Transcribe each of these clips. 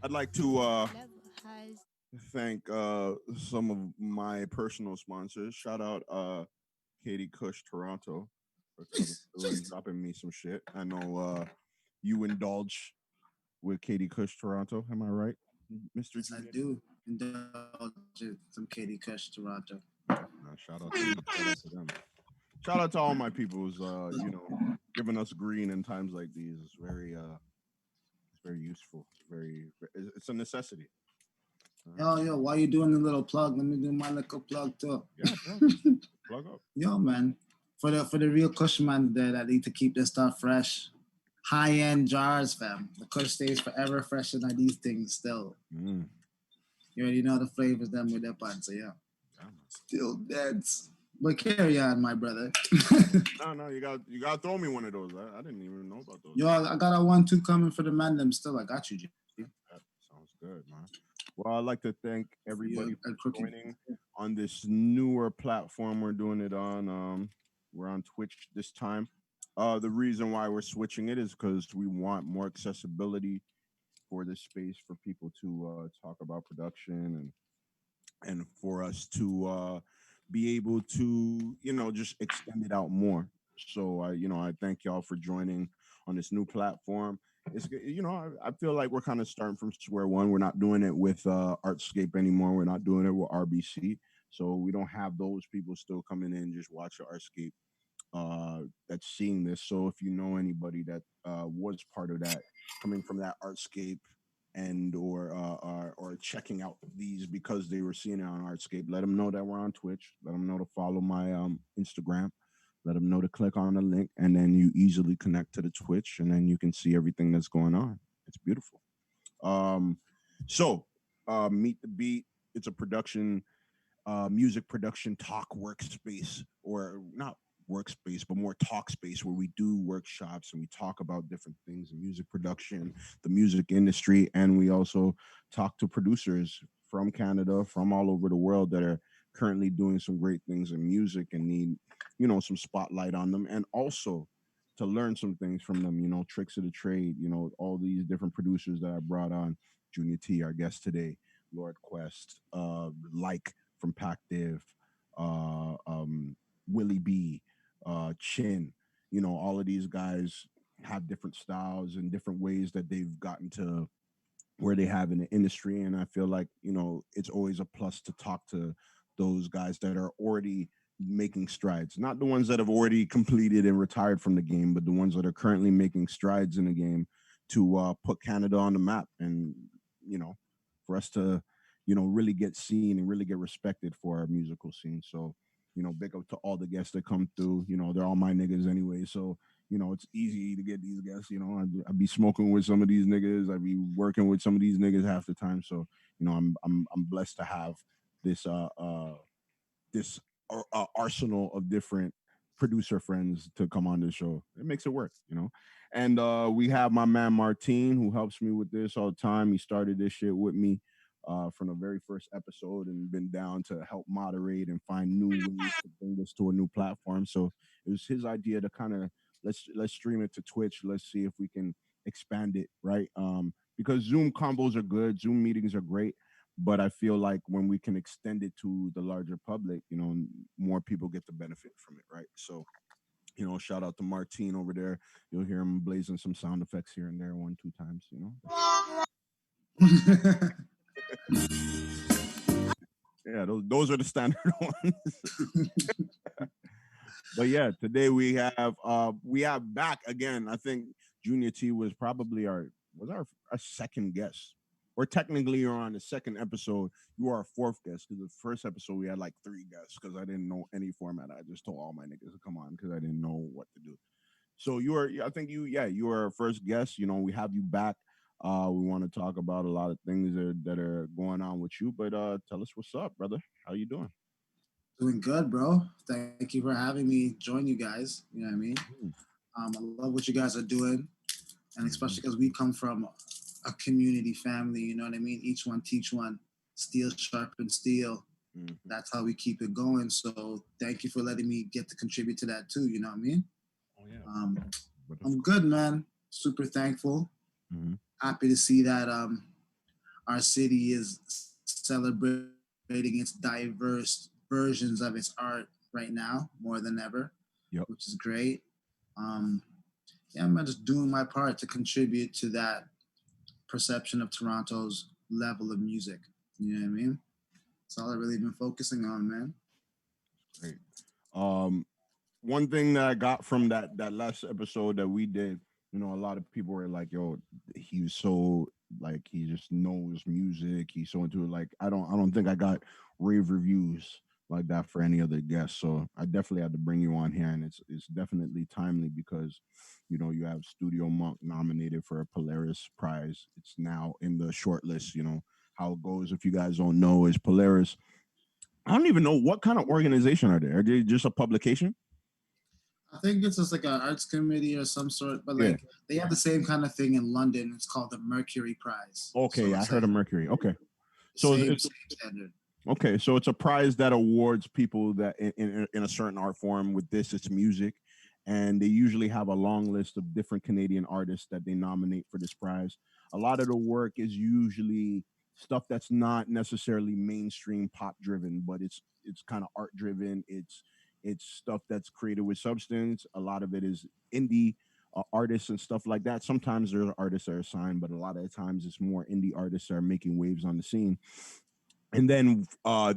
I'd like to thank some of my personal sponsors. Shout out Katie Cush Toronto for coming through and dropping me some shit. I know you indulge with Katie Cush Toronto. Am I right, Mr. Yes, I Junia? do indulge in some Katie Kush Toronto. Shout out to them. Shout out to them. Shout out to all my peoples. Giving us green in times like these is it's very useful. It's a necessity. Yo, why you doing the little plug? Let me do my little plug too. Yeah, plug up. Yo, man, for the real Kush man there that need to keep this stuff fresh, high end jars, fam. The Kush stays forever fresher than these things still. Mm, You already know the flavors them with their pan, so yeah. yeah, man. Still dense. But carry on, my brother. No, you got to throw me one of those. I didn't even know about those. Yo, I got a 1-2 coming for the man them still. I got you, G. That sounds good, man. Well, I'd like to thank Yeah, everybody for and Crookie. joining on this newer platform we're doing it on. We're on Twitch this time. The reason why we're switching it is because we want more accessibility for this space for people to talk about production and for us to be able to just extend it out more. So I thank y'all for joining on this new platform. I feel like we're kind of starting from square one. We're not doing it with Artscape anymore. We're not doing it with RBC. So we don't have those people still coming in just watch Artscape that's seeing this. So if you know anybody that was part of that, coming from that Artscape and or checking out these because they were seeing it on Artscape, let them know that we're on Twitch. Let them know to follow my Instagram. Let them know to click on the link, and then you easily connect to the Twitch, and then you can see everything that's going on. It's beautiful. Um, so Meet the Beat. It's a music production talk workspace, or not workspace, but more talk space where we do workshops and we talk about different things in music production, the music industry, and we also talk to producers from Canada, from all over the world that are currently doing some great things in music and need, some spotlight on them, and also to learn some things from them, tricks of the trade, all these different producers that I brought on. Junia-T, our guest today, Lord Quest, like from Pac Div, Willie B, Chin. All of these guys have different styles and different ways that they've gotten to where they have in the industry. And I feel like, it's always a plus to talk to those guys that are already making strides, not the ones that have already completed and retired from the game, but the ones that are currently making strides in the game to put Canada on the map and, you know, for us to, really get seen and really get respected for our musical scene. So, big up to all the guests that come through. They're all my niggas anyway. So, it's easy to get these guests. I'd be smoking with some of these niggas. I'd be working with some of these niggas half the time. So, I'm blessed to have this this arsenal of different producer friends to come on this show. It makes it work. And we have my man Martine who helps me with this all the time. He started this shit with me from the very first episode and been down to help moderate and find new ways to bring this to a new platform. So it was his idea to kind of let's stream it to Twitch. Let's see if we can expand it, right? Because Zoom combos are good, Zoom meetings are great, but I feel like when we can extend it to the larger public, more people get the benefit from it, right? So, shout out to Martine over there. You'll hear him blazing some sound effects here and there, one, two times. Yeah, those are the standard ones. But yeah, today we have back again. I think Junia-T was probably our second guest. Or technically you're on the second episode. You are our fourth guest because the first episode we had like three guests because I didn't know any format. I just told all my niggas to come on because I didn't know what to do. So I think you are our first guest. We have you back. We want to talk about a lot of things that are going on with you. But tell us what's up, brother. How you doing? Doing good, bro. Thank you for having me join you guys. You know what I mean? Mm-hmm. I love what you guys are doing, and especially Mm-hmm. because we come from a community family. You know what I mean? Each one teach one. Steel sharpen steel. Mm-hmm. That's how we keep it going. So thank you for letting me get to contribute to that too. You know what I mean? Oh yeah. Um, But of I'm good, man. Super thankful. Mm-hmm. Happy to see that our city is celebrating its diverse versions of its art right now more than ever, Yep. which is great. Um, yeah, I'm just doing my part to contribute to that perception of Toronto's level of music. You know what I mean? That's all I've really been focusing on, man. Great. Um, One thing that I got from that last episode that we did, a lot of people were like, "Yo, he was so like he just knows music. He's so into it." Like I don't think I got rave reviews like that for any other guest. So I definitely had to bring you on here, and it's definitely timely because you have Studio Monk nominated for a Polaris Prize. It's now in the short list. How it goes. If you guys don't know, is Polaris. I don't even know what kind of organization are they. Are they just a publication? I think it's just like an arts committee or some sort, but Yeah. like they have the same kind of thing in London. It's called the Mercury Prize. Okay, So I it's heard like of Mercury. Okay, the so same standard. okay, so it's a prize that awards people that in a certain art form. With this, it's music, and they usually have a long list of different Canadian artists that they nominate for this prize. A lot of the work is usually stuff that's not necessarily mainstream pop driven, but it's kind of art driven. It's stuff that's created with substance. A lot of it is indie artists and stuff like that. Sometimes there are artists that are signed, but a lot of the times it's more indie artists that are making waves on the scene. And then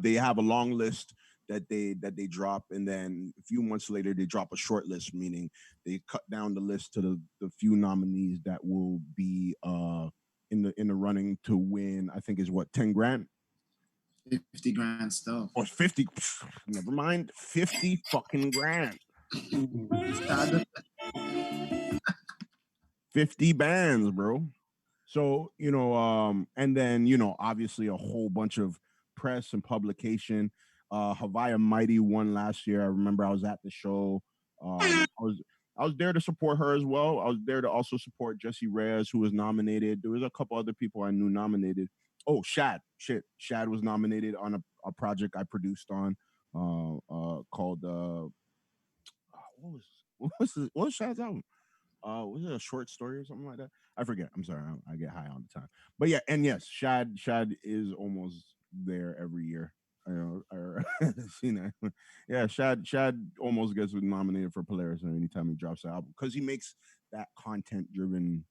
they have a long list that they drop, and then a few months later they drop a short list, meaning they cut down the list to the few nominees that will be in the running to win. I think is what, 10 grand 50 grand still. or 50. Never mind, 50 fucking grand. Standard. 50 bands, bro. So, and then, obviously a whole bunch of press and publication. Havaya Mighty won last year. I remember I was at the show. I was there to support her as well. I was there to also support Jesse Reyes, who was nominated. There was a couple other people I knew nominated. Oh, Shad. Shit. Shad was nominated on a project I produced on called what was Shad's album? Was it a short story or something like that? I forget. I'm sorry. I get high all the time. But yeah, and yes, Shad is almost there every year. I seen that. Yeah, Shad almost gets nominated for Polaris anytime he drops an album because he makes that content driven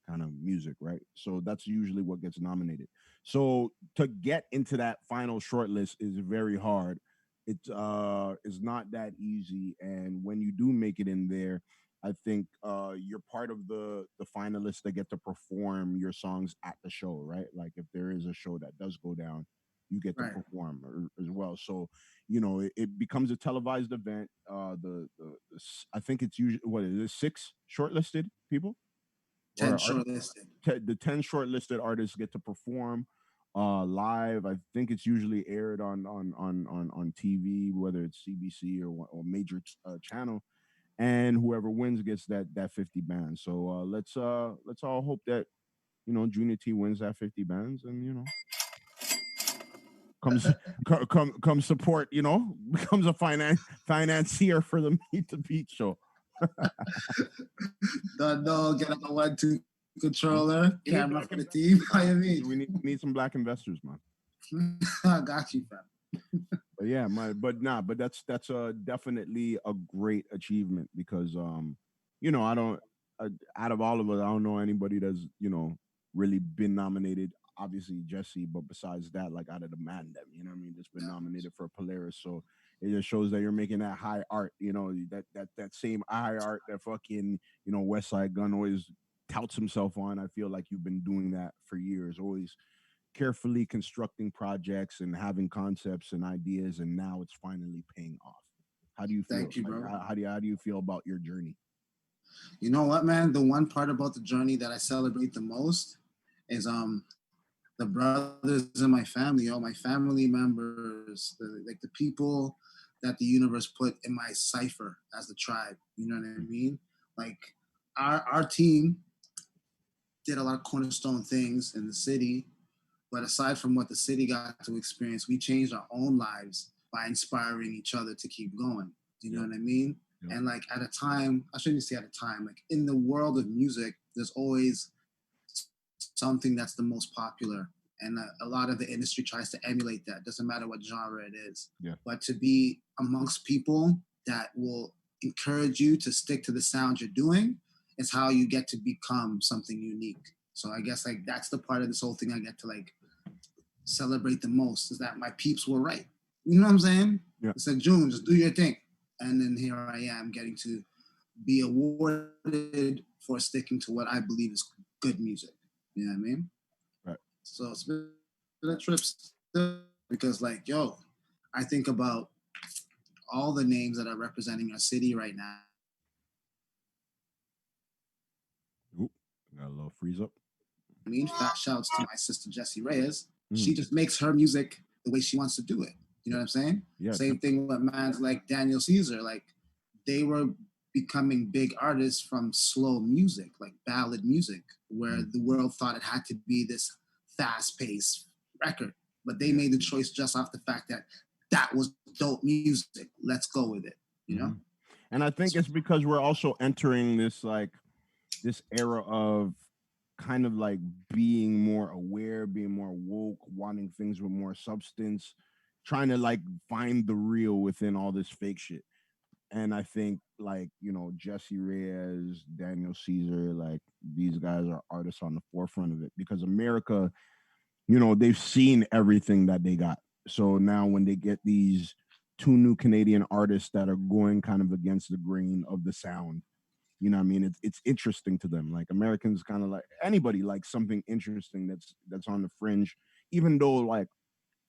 kind of music, right? So that's usually what gets nominated. So to get into that final shortlist is very hard. It's not that easy, and when you do make it in there, I think you're part of the finalists that get to perform your songs at the show, right? Like if there is a show that does go down, you get to Right. perform as well. So it becomes a televised event. I think it's usually what is it, six shortlisted people 10 or shortlisted. the 10 shortlisted artists get to perform live. I think it's usually aired on TV, whether it's CBC or major channel, and whoever wins gets that 50 bands. So let's all hope that Junia-T wins that 50 bands, and comes come support, becomes a financier for the Meet the Beat show. The dog get on the 1-2 controller, We need camera black for the investors. team. How you mean? We need some black investors, man. I got you, fam. But yeah, but that's definitely a great achievement because I don't out of all of us, I don't know anybody that's really been nominated. Obviously Jesse, but besides that, like out of the man them, you know what I mean, that's been nominated for Polaris. So it just shows that you're making that high art, that same high art that fucking West Side Gun always touts himself on. I feel like you've been doing that for years, always carefully constructing projects and having concepts and ideas, and now it's finally paying off. How do you feel? Thank you, Like, bro. how do you feel about your journey? You know what, man? The one part about the journey that I celebrate the most is the brothers in my family, all my family members, like the people that the universe put in my cipher as the tribe. You know what I mean? Like our team did a lot of cornerstone things in the city, but aside from what the city got to experience, we changed our own lives by inspiring each other to keep going. You know Yep. what I mean? Yep. And like at a time, I shouldn't say at a time, like in the world of music, there's always something that's the most popular and a lot of the industry tries to emulate that. Doesn't matter what genre it is. Yeah. But to be amongst people that will encourage you to stick to the sound you're doing is how you get to become something unique. So I guess like that's the part of this whole thing I get to like celebrate the most, is that my peeps were right. You know what I'm saying? Yeah. It's like, June, just do your thing. And then here I am getting to be awarded for sticking to what I believe is good music. You know what I mean? Right. So it's been a trip still, because like, yo, I think about all the names that are representing our city right now. Oop, got a little freeze up. I mean, fat shouts to my sister Jessie Reyes. Mm. She just makes her music the way she wants to do it. You know what I'm saying? Yeah. Same thing with mans like Daniel Caesar. Like they were becoming big artists from slow music, like ballad music, where the world thought it had to be this fast-paced record. But they made the choice just off the fact that that was dope music. Let's go with it. You know? And I think it's because we're also entering this era of kind of like being more aware, being more woke, wanting things with more substance, trying to like find the real within all this fake shit. And I think like, you know, Jesse Reyes, Daniel Caesar, like these guys are artists on the forefront of it, because America, you know, they've seen everything that they got. So now when they get these two new Canadian artists that are going kind of against the grain of the sound, you know what I mean? It's interesting to them. Like Americans kind of like anybody likes something interesting that's on the fringe, even though like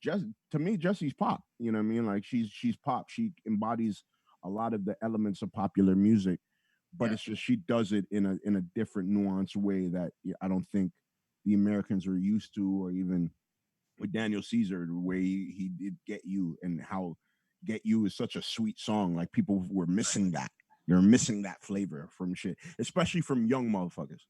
just to me, Jesse's pop. You know what I mean? Like she's pop. She embodies a lot of the elements of popular music, but it's just she does it in a different nuanced way that I don't think the Americans are used to, or even with Daniel Caesar, the way he did Get You, and how Get You is such a sweet song. Like people were missing that. They're missing that flavor from shit, especially from young motherfuckers,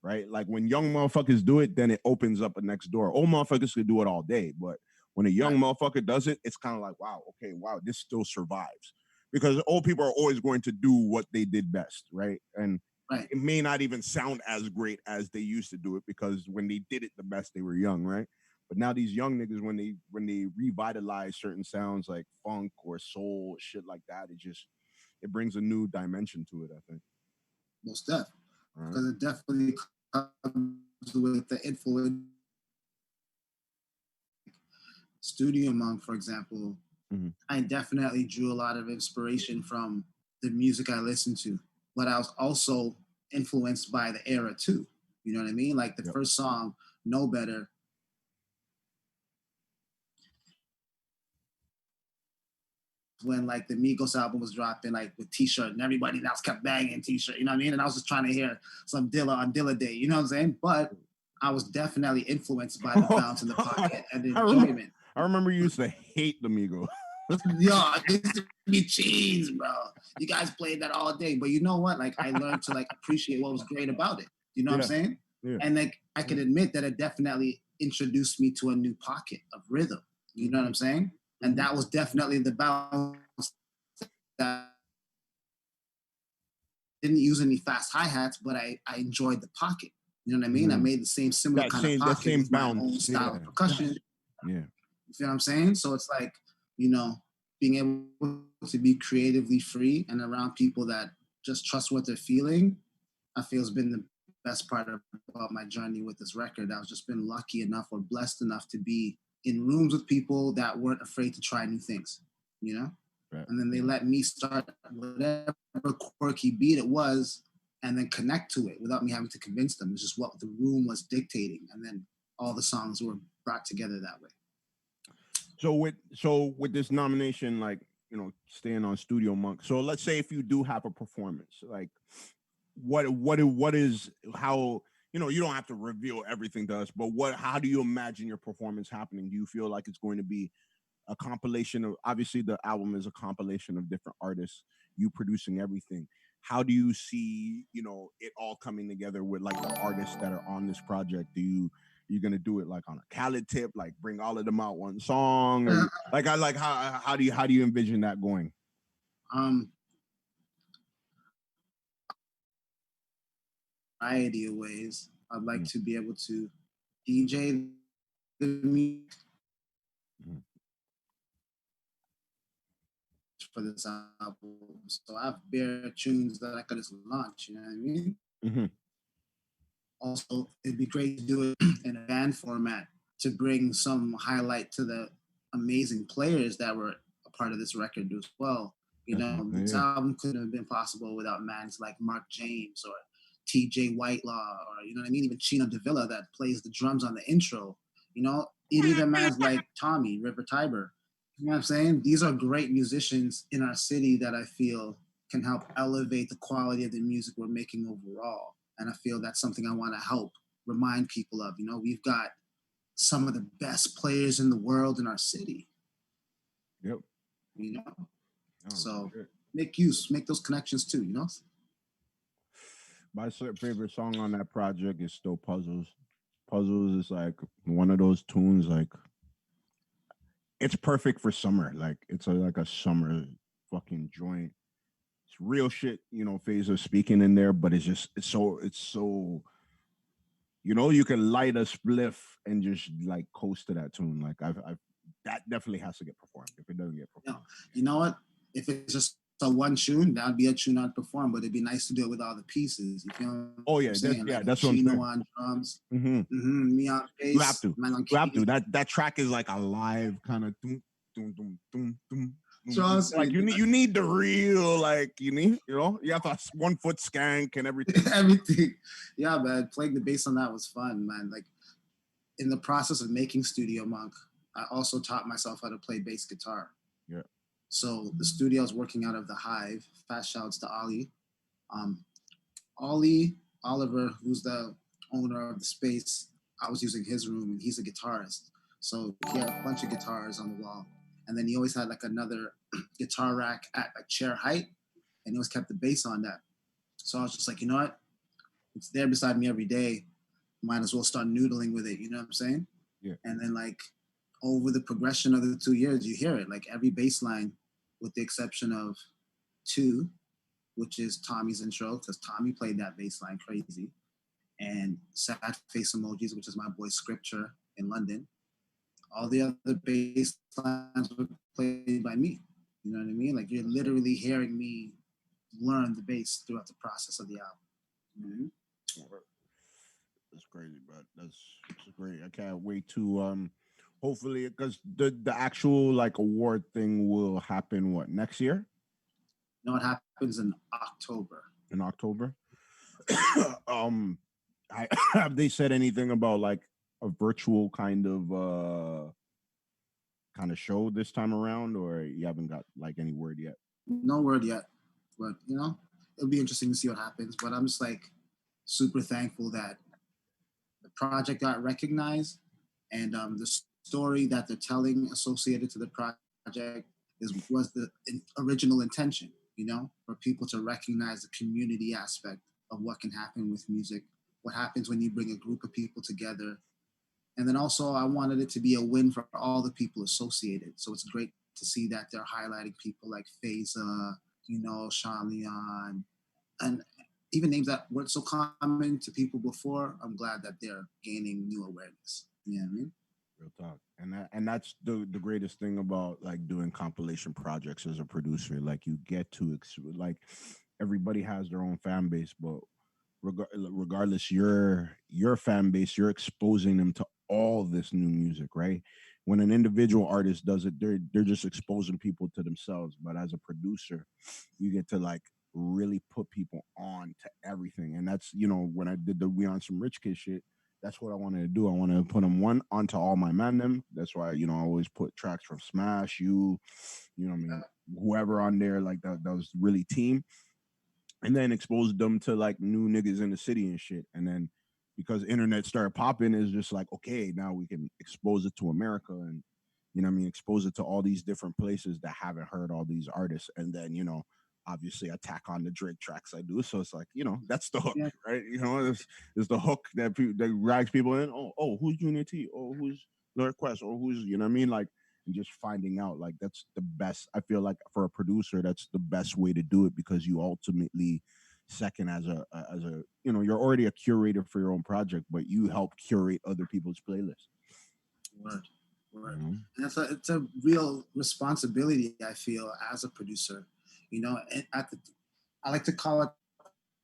right? Like when young motherfuckers do it, then it opens up a next door. Old motherfuckers could do it all day, but when a young motherfucker does it, it's kind of like, wow, okay, wow, this still survives. Because old people are always going to do what they did best, right? And it may not even sound as great as they used to do it, because when they did it the best, they were young, right? But now these young niggas, when they revitalize certain sounds like funk or soul, shit like that, it brings a new dimension to it, I think. Most definitely. Because it definitely comes with the influence. Studio Monk, for example, I definitely drew a lot of inspiration from the music I listened to, but I was also influenced by the era too. You know what I mean? Like the first song, Know Better, when like the Migos album was dropping, like with T-shirt, and everybody else kept banging T-shirt, you know what I mean? And I was just trying to hear some Dilla on Dilla Day, you know what I'm saying? But I was definitely influenced by the bounce in the pocket and the enjoyment. I remember you used to hate the Migos. Yo, it used to be cheese, bro. You guys played that all day, but you know what? Like I learned to like appreciate what was great about it. You know what I'm saying? Yeah. And like I can admit that it definitely introduced me to a new pocket of rhythm. You know what I'm saying? And that was definitely the bounce that didn't use any fast hi-hats, but I enjoyed the pocket. You know what I mean? I made the same similar kind of pocket with my own style of percussion. Yeah. You feel what I'm saying? So it's like, you know, being able to be creatively free and around people that just trust what they're feeling, I feel has been the best part about my journey with this record. I've just been lucky enough or blessed enough to be in rooms with people that weren't afraid to try new things, you know? Right. And then they let me start whatever quirky beat it was and then connect to it without me having to convince them. It's just what the room was dictating. And then all the songs were brought together that way. So with this nomination, like, you know, staying on Studio Monk. So let's say if you do have a performance, like what is how, you know, you don't have to reveal everything to us, but how do you imagine your performance happening? Do you feel like it's going to be a compilation of, obviously the album is a compilation of different artists, you producing everything. How do you see, you know, it all coming together with like the artists that are on this project? You're gonna do it like on a Khaled tip, like bring all of them out one song, or how do you envision that going? Variety of ways. I'd like to be able to DJ music Mhm. for this album. So I have bare tunes that I could just launch, you know what I mean? Hmm. Also, it'd be great to do it in a band format to bring some highlight to the amazing players that were a part of this record as well. You know, Definitely, this yeah. album couldn't have been possible without mans like Mark James or TJ Whitelaw or, you know what I mean, even Chino Davila that plays the drums on the intro. You know, even mans like Tommy, River Tiber. You know what I'm saying? These are great musicians in our city that I feel can help elevate the quality of the music we're making overall. And I feel that's something I want to help remind people of. You know, we've got some of the best players in the world in our city, Yep. you know. Oh, for So sure. make those connections too, you know. My favorite song on that project is still Puzzles. Puzzles is like one of those tunes, like it's perfect for summer. Like it's like a summer fucking joint. It's real shit, you know, phase of speaking in there, but it's so you can light a spliff and just like coast to that tune. Like I've that definitely has to get performed. If it doesn't get You know, performed, you know what? If it's just a one tune, that'd be a tune I'd perform, but it'd be nice to do it with all the pieces. You feel what oh I'm yeah, saying? Like that's what I'm Chino saying. on drums, Hmm. me on You have bass, to. man on You have to. keys. That track is like a live kind of doom, doom, doom, doom, doom, doom, doom. Trust Like me, you need the real like you have to 1 foot skank and everything. everything. Yeah, man. Playing the bass on that was fun, man. Like in the process of making Studio Monk, I also taught myself how to play bass guitar. Yeah. So the studio is working out of the Hive. Fast shouts to Ollie. Um, Ollie Oliver, who's the owner of the space, I was using his room, and he's a guitarist. So he had a bunch of guitars on the wall, and then he always had like another guitar rack at a chair height, and he always kept the bass on that. So I was just like, you know what? It's there beside me every day. Might as well start noodling with it. You know what I'm saying? Yeah. And then like over the progression of the 2 years, you hear it like every bass line, with the exception of two, which is Tommy's intro, because Tommy played that bass line crazy, and sad face emojis, which is my boy Scripture in London. All the other bass lines were played by me. You know what I mean? Like you're literally hearing me learn the bass throughout the process of the album. Mm-hmm. That's crazy, but that's great. I can't wait to hopefully because the actual like award thing will happen what next year You know what happens in October? in October. um have they said anything about like a virtual kind of show this time around, or you haven't got like any word yet? No word yet, but you know, it'll be interesting to see what happens. But I'm just like super thankful that the project got recognized, and the story that they're telling associated to the project was the original intention. You know, for people to recognize the community aspect of what can happen with music, what happens when you bring a group of people together. And then also, I wanted it to be a win for all the people associated. So it's great to see that they're highlighting people like Faza, you know, Sean Leon, and even names that weren't so common to people before. I'm glad that they're gaining new awareness. You know what I mean? Real talk. And that's the greatest thing about like doing compilation projects as a producer. Like you get to like everybody has their own fan base, but regardless your fan base, you're exposing them to all this new music, right? When an individual artist does it, they're just exposing people to themselves. But as a producer, you get to like really put people on to everything. And that's when I did the We On Some Rich Kid shit, that's what I wanted to do. I wanted to put them one onto all my man them. That's why I always put tracks from Smash, what I mean, whoever on there, like that was really team, and then exposed them to like new niggas in the city and shit. And then because internet started popping, is just like, okay, now we can expose it to America, and expose it to all these different places that haven't heard all these artists. And then obviously attack on the Drake tracks I do. So it's like, that's the hook, Yeah. right? Is the hook that drags people in. Oh, who's Junia-T? Oh, who's Lyric Quest? Or who's what I mean? Like, and just finding out, like, that's the best. I feel like for a producer, that's the best way to do it, because you ultimately second as a you're already a curator for your own project, but you help curate other people's playlists. Word, word. You know? And it's a real responsibility I feel as a producer. You know, I like to call it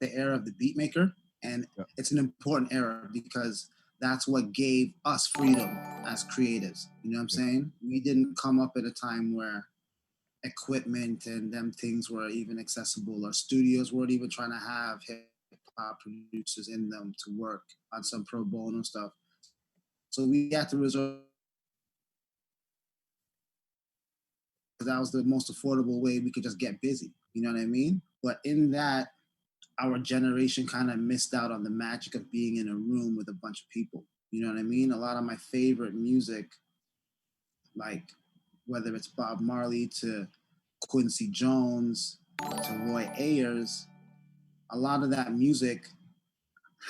the era of the beat maker, and Yeah. it's an important era because that's what gave us freedom as creatives. You know what I'm Yeah. saying? We didn't come up at a time where equipment and them things were even accessible, or studios weren't even trying to have hip hop producers in them to work on some pro bono stuff. So we had to resort to producing because that was the most affordable way we could just get busy. You know what I mean? But in that, our generation kind of missed out on the magic of being in a room with a bunch of people. You know what I mean? A lot of my favorite music, like whether it's Bob Marley to Quincy Jones to Roy Ayers, a lot of that music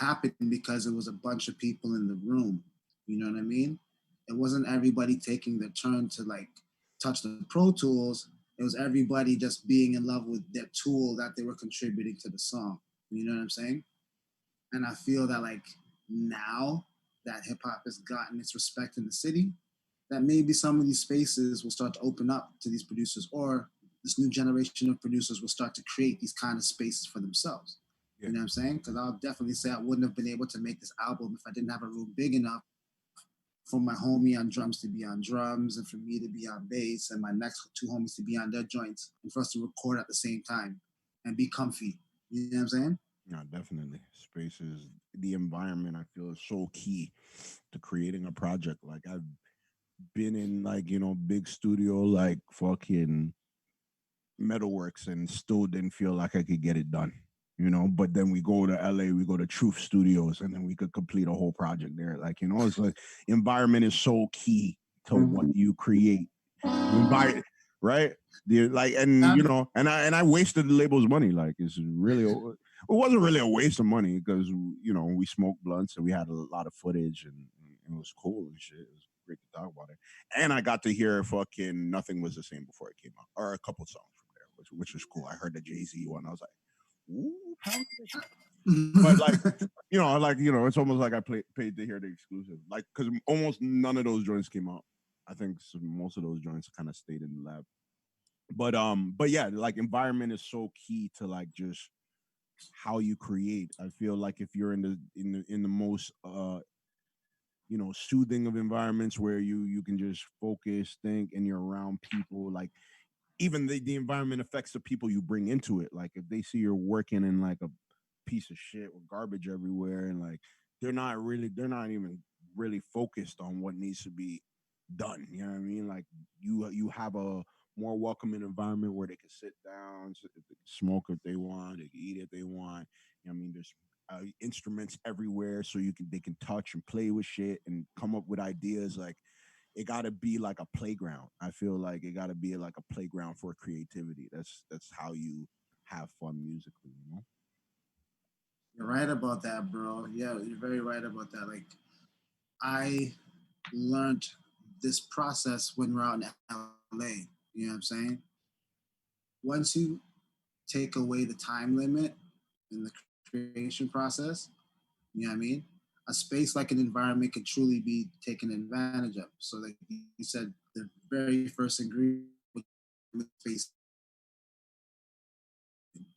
happened because it was a bunch of people in the room. You know what I mean? It wasn't everybody taking their turn to like touch the Pro Tools. It was everybody just being in love with their tool that they were contributing to the song. You know what I'm saying? And I feel that like now that hip hop has gotten its respect in the city, that maybe some of these spaces will start to open up to these producers, or this new generation of producers will start to create these kind of spaces for themselves. Yeah. You know what I'm saying? Because I'll definitely say I wouldn't have been able to make this album if I didn't have a room big enough for my homie on drums to be on drums, and for me to be on bass, and my next two homies to be on their joints, and for us to record at the same time and be comfy. You know what I'm saying? No, definitely. Spaces, the environment, I feel is so key to creating a project. Like I've been in like, big studio like fucking Metalworks and still didn't feel like I could get it done. But then we go to LA, we go to Truth Studios, and then we could complete a whole project there. Like, it's like environment is so key to what you create. Environment, right? Like, and and I wasted the label's money. Like, it's really, it wasn't really a waste of money because we smoked blunts and we had a lot of footage, and it was cool and shit. It was great to talk about it, and I got to hear fucking Nothing Was the Same before it came out, or a couple songs from there, which was cool. I heard the Jay-Z one. I was like, ooh, pound this shit. But like, it's almost like I paid to hear the exclusive, like, because almost none of those joints came out. I think most of those joints kind of stayed in the lab. But yeah, like environment is so key to like just how you create. I feel like if you're in the most soothing of environments where you can just focus, think, and you're around people, like even the environment affects the people you bring into it. Like if they see you're working in like a piece of shit with garbage everywhere, and like they're not even really focused on what needs to be done. You know what I mean? Like you have a more welcoming environment where they can sit down, they can smoke if they want, they can eat if they want. You know what I mean? There's instruments everywhere, so they can touch and play with shit and come up with ideas. Like it got to be like a playground. I feel like it got to be like a playground for creativity. That's how you have fun musically. You're right about that, bro. Yeah, you're very right about that. Like I learned this process when we're out in LA. You know what I'm saying? Once you take away the time limit in the creation process, you know what I mean? A space like an environment could truly be taken advantage of. So, like you said, the very first ingredient with space,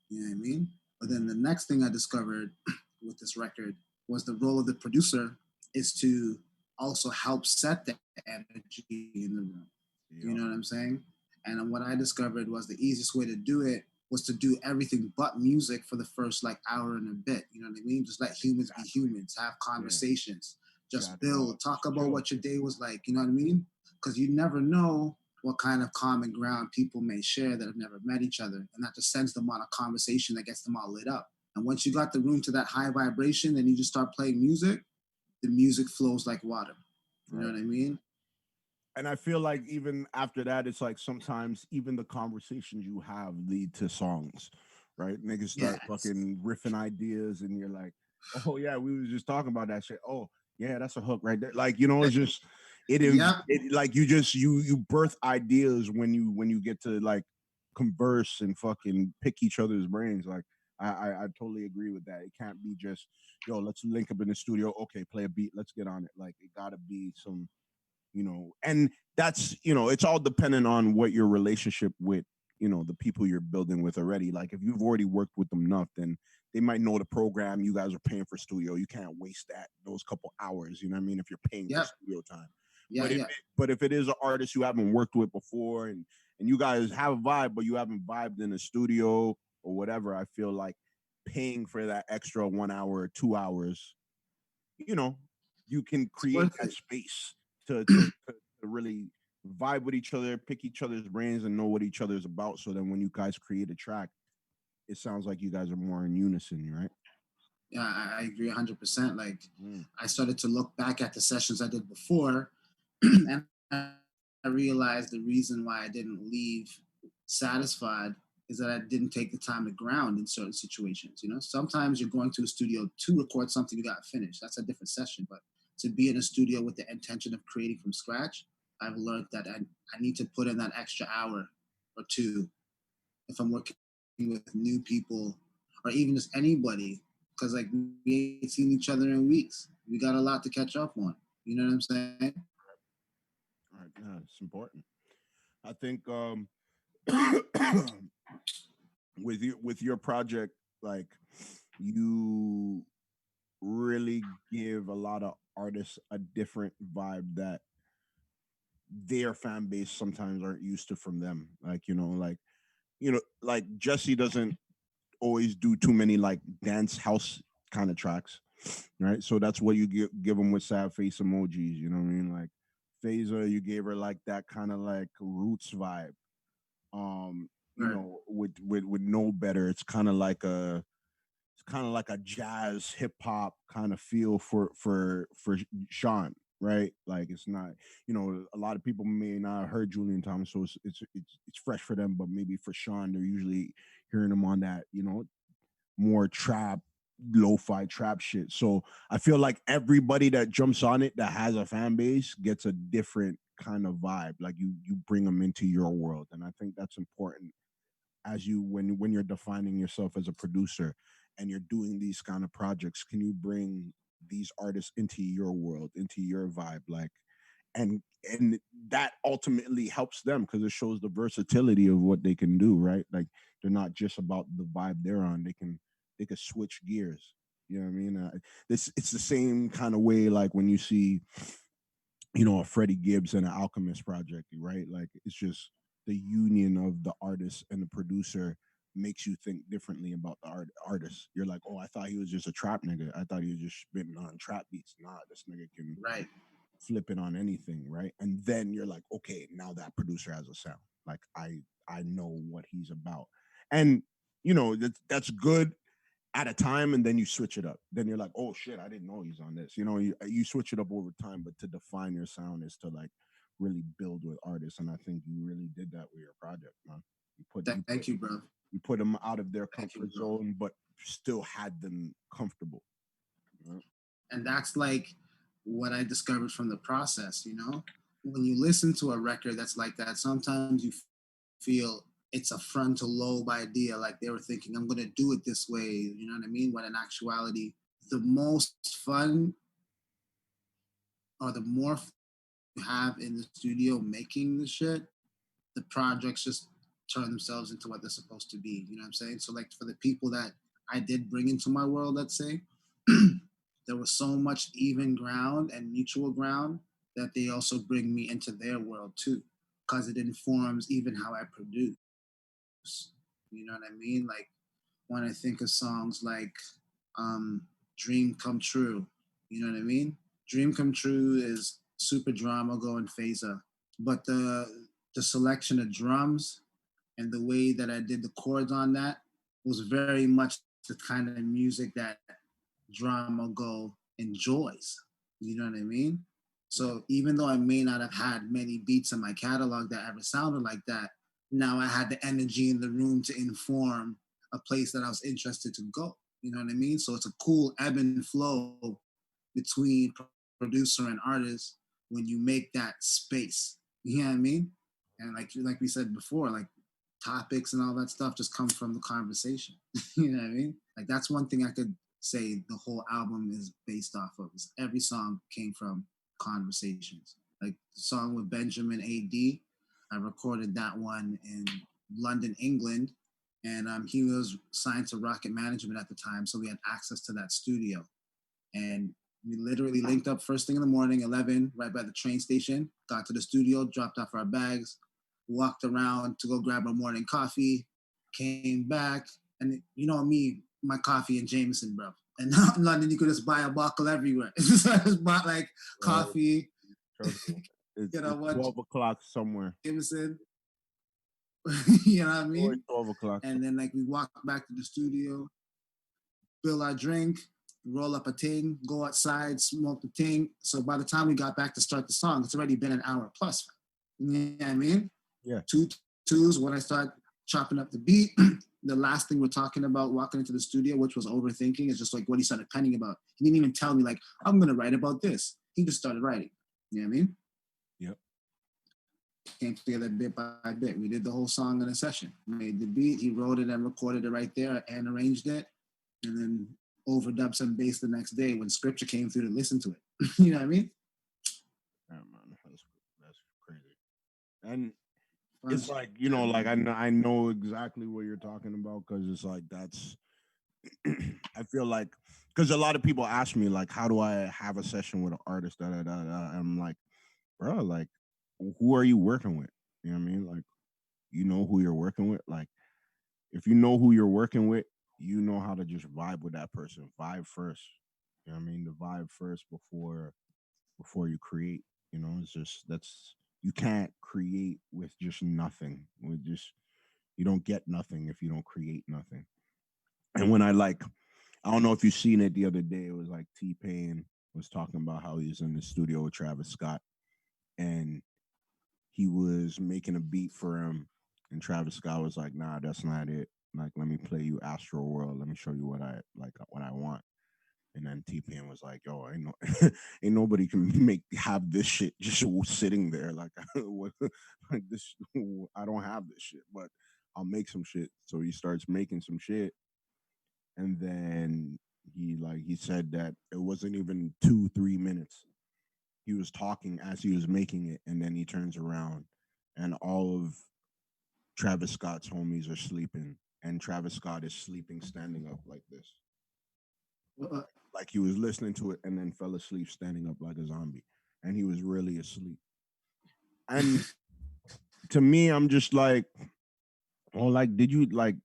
you know what I mean? But then the next thing I discovered with this record was the role of the producer is to also help set the energy in the room. You know what Yep. I'm saying? And what I discovered was the easiest way to do it was to do everything but music for the first like hour and a bit. You know what I mean? Just let humans be Exactly. humans, have Yeah. conversations, just Chat it up. build, talk Just about chill. what your day was like. You know what I mean? Because you never know what kind of common ground people may share that have never met each other. And that just sends them on a conversation that gets them all lit up. And once you got the room to that high vibration and you just start playing music, the music flows like water. You know Right. what I mean? And I feel like even after that, it's like sometimes even the conversations you have lead to songs, right? Niggas start Yes. fucking riffing ideas, and you're like, "Oh yeah, we was just talking about that shit." Oh yeah, that's a hook right there. Like it's just Yep. it like you just you birth ideas when you get to like converse and fucking pick each other's brains. Like I totally agree with that. It can't be just let's link up in the studio. Okay, play a beat. Let's get on it. Like it gotta be some And that's, it's all dependent on what your relationship with, the people you're building with already. Like if you've already worked with them enough, then they might know the program. You guys are paying for studio. You can't waste those couple hours. You know what I mean? If you're paying for Yep. studio time. Yeah, yeah. But if it is an artist you haven't worked with before, and you guys have a vibe, but you haven't vibed in a studio or whatever, I feel like paying for that extra 1 hour or 2 hours, you can It's create worth that it. space to really vibe with each other, pick each other's brains, and know what each other's about. So then when you guys create a track, it sounds like you guys are more in unison, right? Yeah, I agree 100%. Like, Mm. I started to look back at the sessions I did before, and I realized the reason why I didn't leave satisfied is that I didn't take the time to ground in certain situations. Sometimes you're going to a studio to record something you got finished. That's a different session. But to be in a studio with the intention of creating from scratch, I've learned that I need to put in that extra hour or two if I'm working with new people or even just anybody, because like we ain't seen each other in weeks. We got a lot to catch up on. You know what I'm saying? All right, yeah, it's important. I think with your project, like you really give a lot of artists a different vibe that their fan base sometimes aren't used to from them. Like, like Jesse doesn't always do too many like dance house kind of tracks, right? So that's what you give them with sad face emojis. You know what I mean? Like Phaser, you gave her like that kind of like roots vibe. Right. With No Better, it's kind of like a jazz hip hop kind of feel for Sean, right? Like it's not, a lot of people may not have heard Julian Thomas, so it's fresh for them, but maybe for Sean, they're usually hearing him on that, more trap, lo-fi trap shit. So I feel like everybody that jumps on it that has a fan base gets a different kind of vibe. Like you bring them into your world, and I think that's important as you when you're defining yourself as a producer and you're doing these kind of projects. Can you bring these artists into your world, into your vibe, like and and that ultimately helps them because it shows the versatility of what they can do, right? Like they're not just about the vibe they're on. They can switch gears. You know what I mean? This it's the same kind of way like when you see, a Freddie Gibbs and an Alchemist project, right? Like it's just the union of the artist and the producer makes you think differently about the artist. You're like, oh, I thought he was just a trap nigga. I thought he was just spitting on trap beats. Nah, this nigga can Right. flip it on anything, right? And then you're like, okay, now that producer has a sound. Like I know what he's about, and that's good at a time, and then you switch it up. Then you're like, oh shit, I didn't know he's on this. You switch it up over time, but to define your sound is to like really build with artists, and I think you really did that with your project, man. You put you put Thank you, bro. you put them out of their Thank you, comfort bro. zone, but still had them comfortable. Right? And that's like what I discovered from the process. When you listen to a record that's like that, sometimes you feel it's a frontal lobe idea, like they were thinking, I'm going to do it this way. You know what I mean? When in actuality, the most fun or the more you have in the studio making the shit, the projects just turn themselves into what they're supposed to be. You know what I'm saying? So, like, for the people that I did bring into my world, let's say, there was so much even ground and mutual ground that they also bring me into their world too, because it informs even how I produce. You know what I mean? Like, when I think of songs like um, Dream Come True, you know what I mean? Dream Come True is super drama going phaser, but the selection of drums and the way that I did the chords on that was very much the kind of music that Drama Go enjoys. You know what I mean? Yeah. So even though I may not have had many beats in my catalog that ever sounded like that, now I had the energy in the room to inform a place that I was interested to go. You know what I mean? So it's a cool ebb and flow between producer and artist when you make that space. You know what I mean? And like we said before, like topics and all that stuff just come from the conversation. You know what I mean? Like that's one thing I could say the whole album is based off of. Is every song came from conversations. like the song with Benjamin A.D. I recorded that one in London, England, and he was signed to Rocket Management at the time, so we had access to that studio, and we literally linked up first thing in the morning, 11, right by the train station. Got to the studio, dropped off our bags, walked around to go grab our morning coffee, came back, and you know me, my coffee and Jameson, bro. And now in London, you could just buy a bottle everywhere. So I just bought like coffee, It's, you know it's what, 12 o'clock somewhere. Jameson, you know what I Always mean? 12 o'clock. And then like we walked back to the studio, fill our drink, roll up a ting, go outside, smoke the ting. So by the time we got back to start the song, it's already been an hour plus. You know what I mean? Yeah. Two twos when I start chopping up the beat. The last thing we're talking about walking into the studio, which was overthinking, is just like what he started penning about. He didn't even tell me like, I'm gonna write about this. He just started writing. You know what I mean? Yep. Came together bit by bit. We did the whole song in a session. Made the beat, he wrote it and recorded it right there and arranged it. And then overdubbed some bass the next day when scripture came through to listen to it. You know what I mean? Yeah, man, that's crazy. And it's like, you know, like I know exactly what you're talking about, because it's like that's I feel like, because a lot of people ask me like, how do I have a session with an artist? Da, da, da, da. I'm like, bro, like, who are you working with? You know what I mean? Like, you know who you're working with. Like, if you know who you're working with, you know how to just vibe with that person. Vibe first. You know what I mean? The vibe first before you create. You know, it's just that's you can't create with just nothing. With just you don't get nothing if you don't create nothing. And when I don't know if you've seen it the other day, it was like T Pain was talking about how he was in the studio with Travis Scott, and he was making a beat for him, and Travis Scott was like, "Nah, that's not it. Like, let me play you Astro World. Let me show you what I like, what I want." And then T Pain was like, "Yo, ain't no, ain't nobody can have this shit just sitting there like, like this. I don't have this shit, but I'll make some shit." So he starts making some shit, and then he said that it wasn't even 2 3 minutes. He was talking as he was making it, and then he turns around, and all of Travis Scott's homies are sleeping, and Travis Scott is sleeping standing up like this. Like he was listening to it and then fell asleep standing up like a zombie. And he was really asleep. And to me, I'm just like, oh, like, do you like,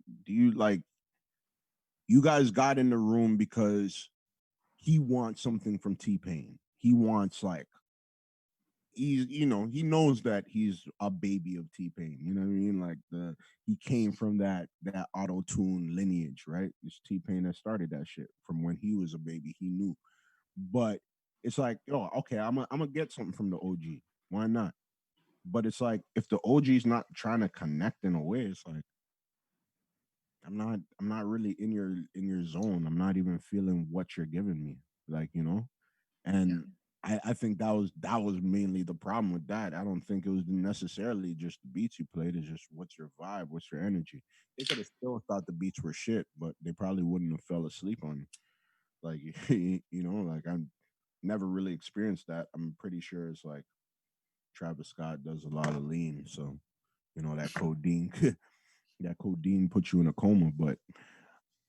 you guys got in the room because he wants something from T Pain. He wants like, he's, you know, he knows that he's a baby of T Pain. You know what I mean? Like he came from that auto tune lineage, right? It's T Pain that started that shit from when he was a baby. He knew, but it's like, oh, okay, I'm gonna get something from the OG. Why not? But it's like if the OG's not trying to connect in a way, it's like I'm not really in your zone. I'm not even feeling what you're giving me. Like, you know? Yeah. And I think that was mainly the problem with that. I don't think it was necessarily just the beats you played, it's just what's your vibe, what's your energy. They could have still thought the beats were shit, but they probably wouldn't have fell asleep on you. Like you know, like I never really experienced that. I'm pretty sure it's like Travis Scott does a lot of lean, so you know that codeine, that codeine puts you in a coma. But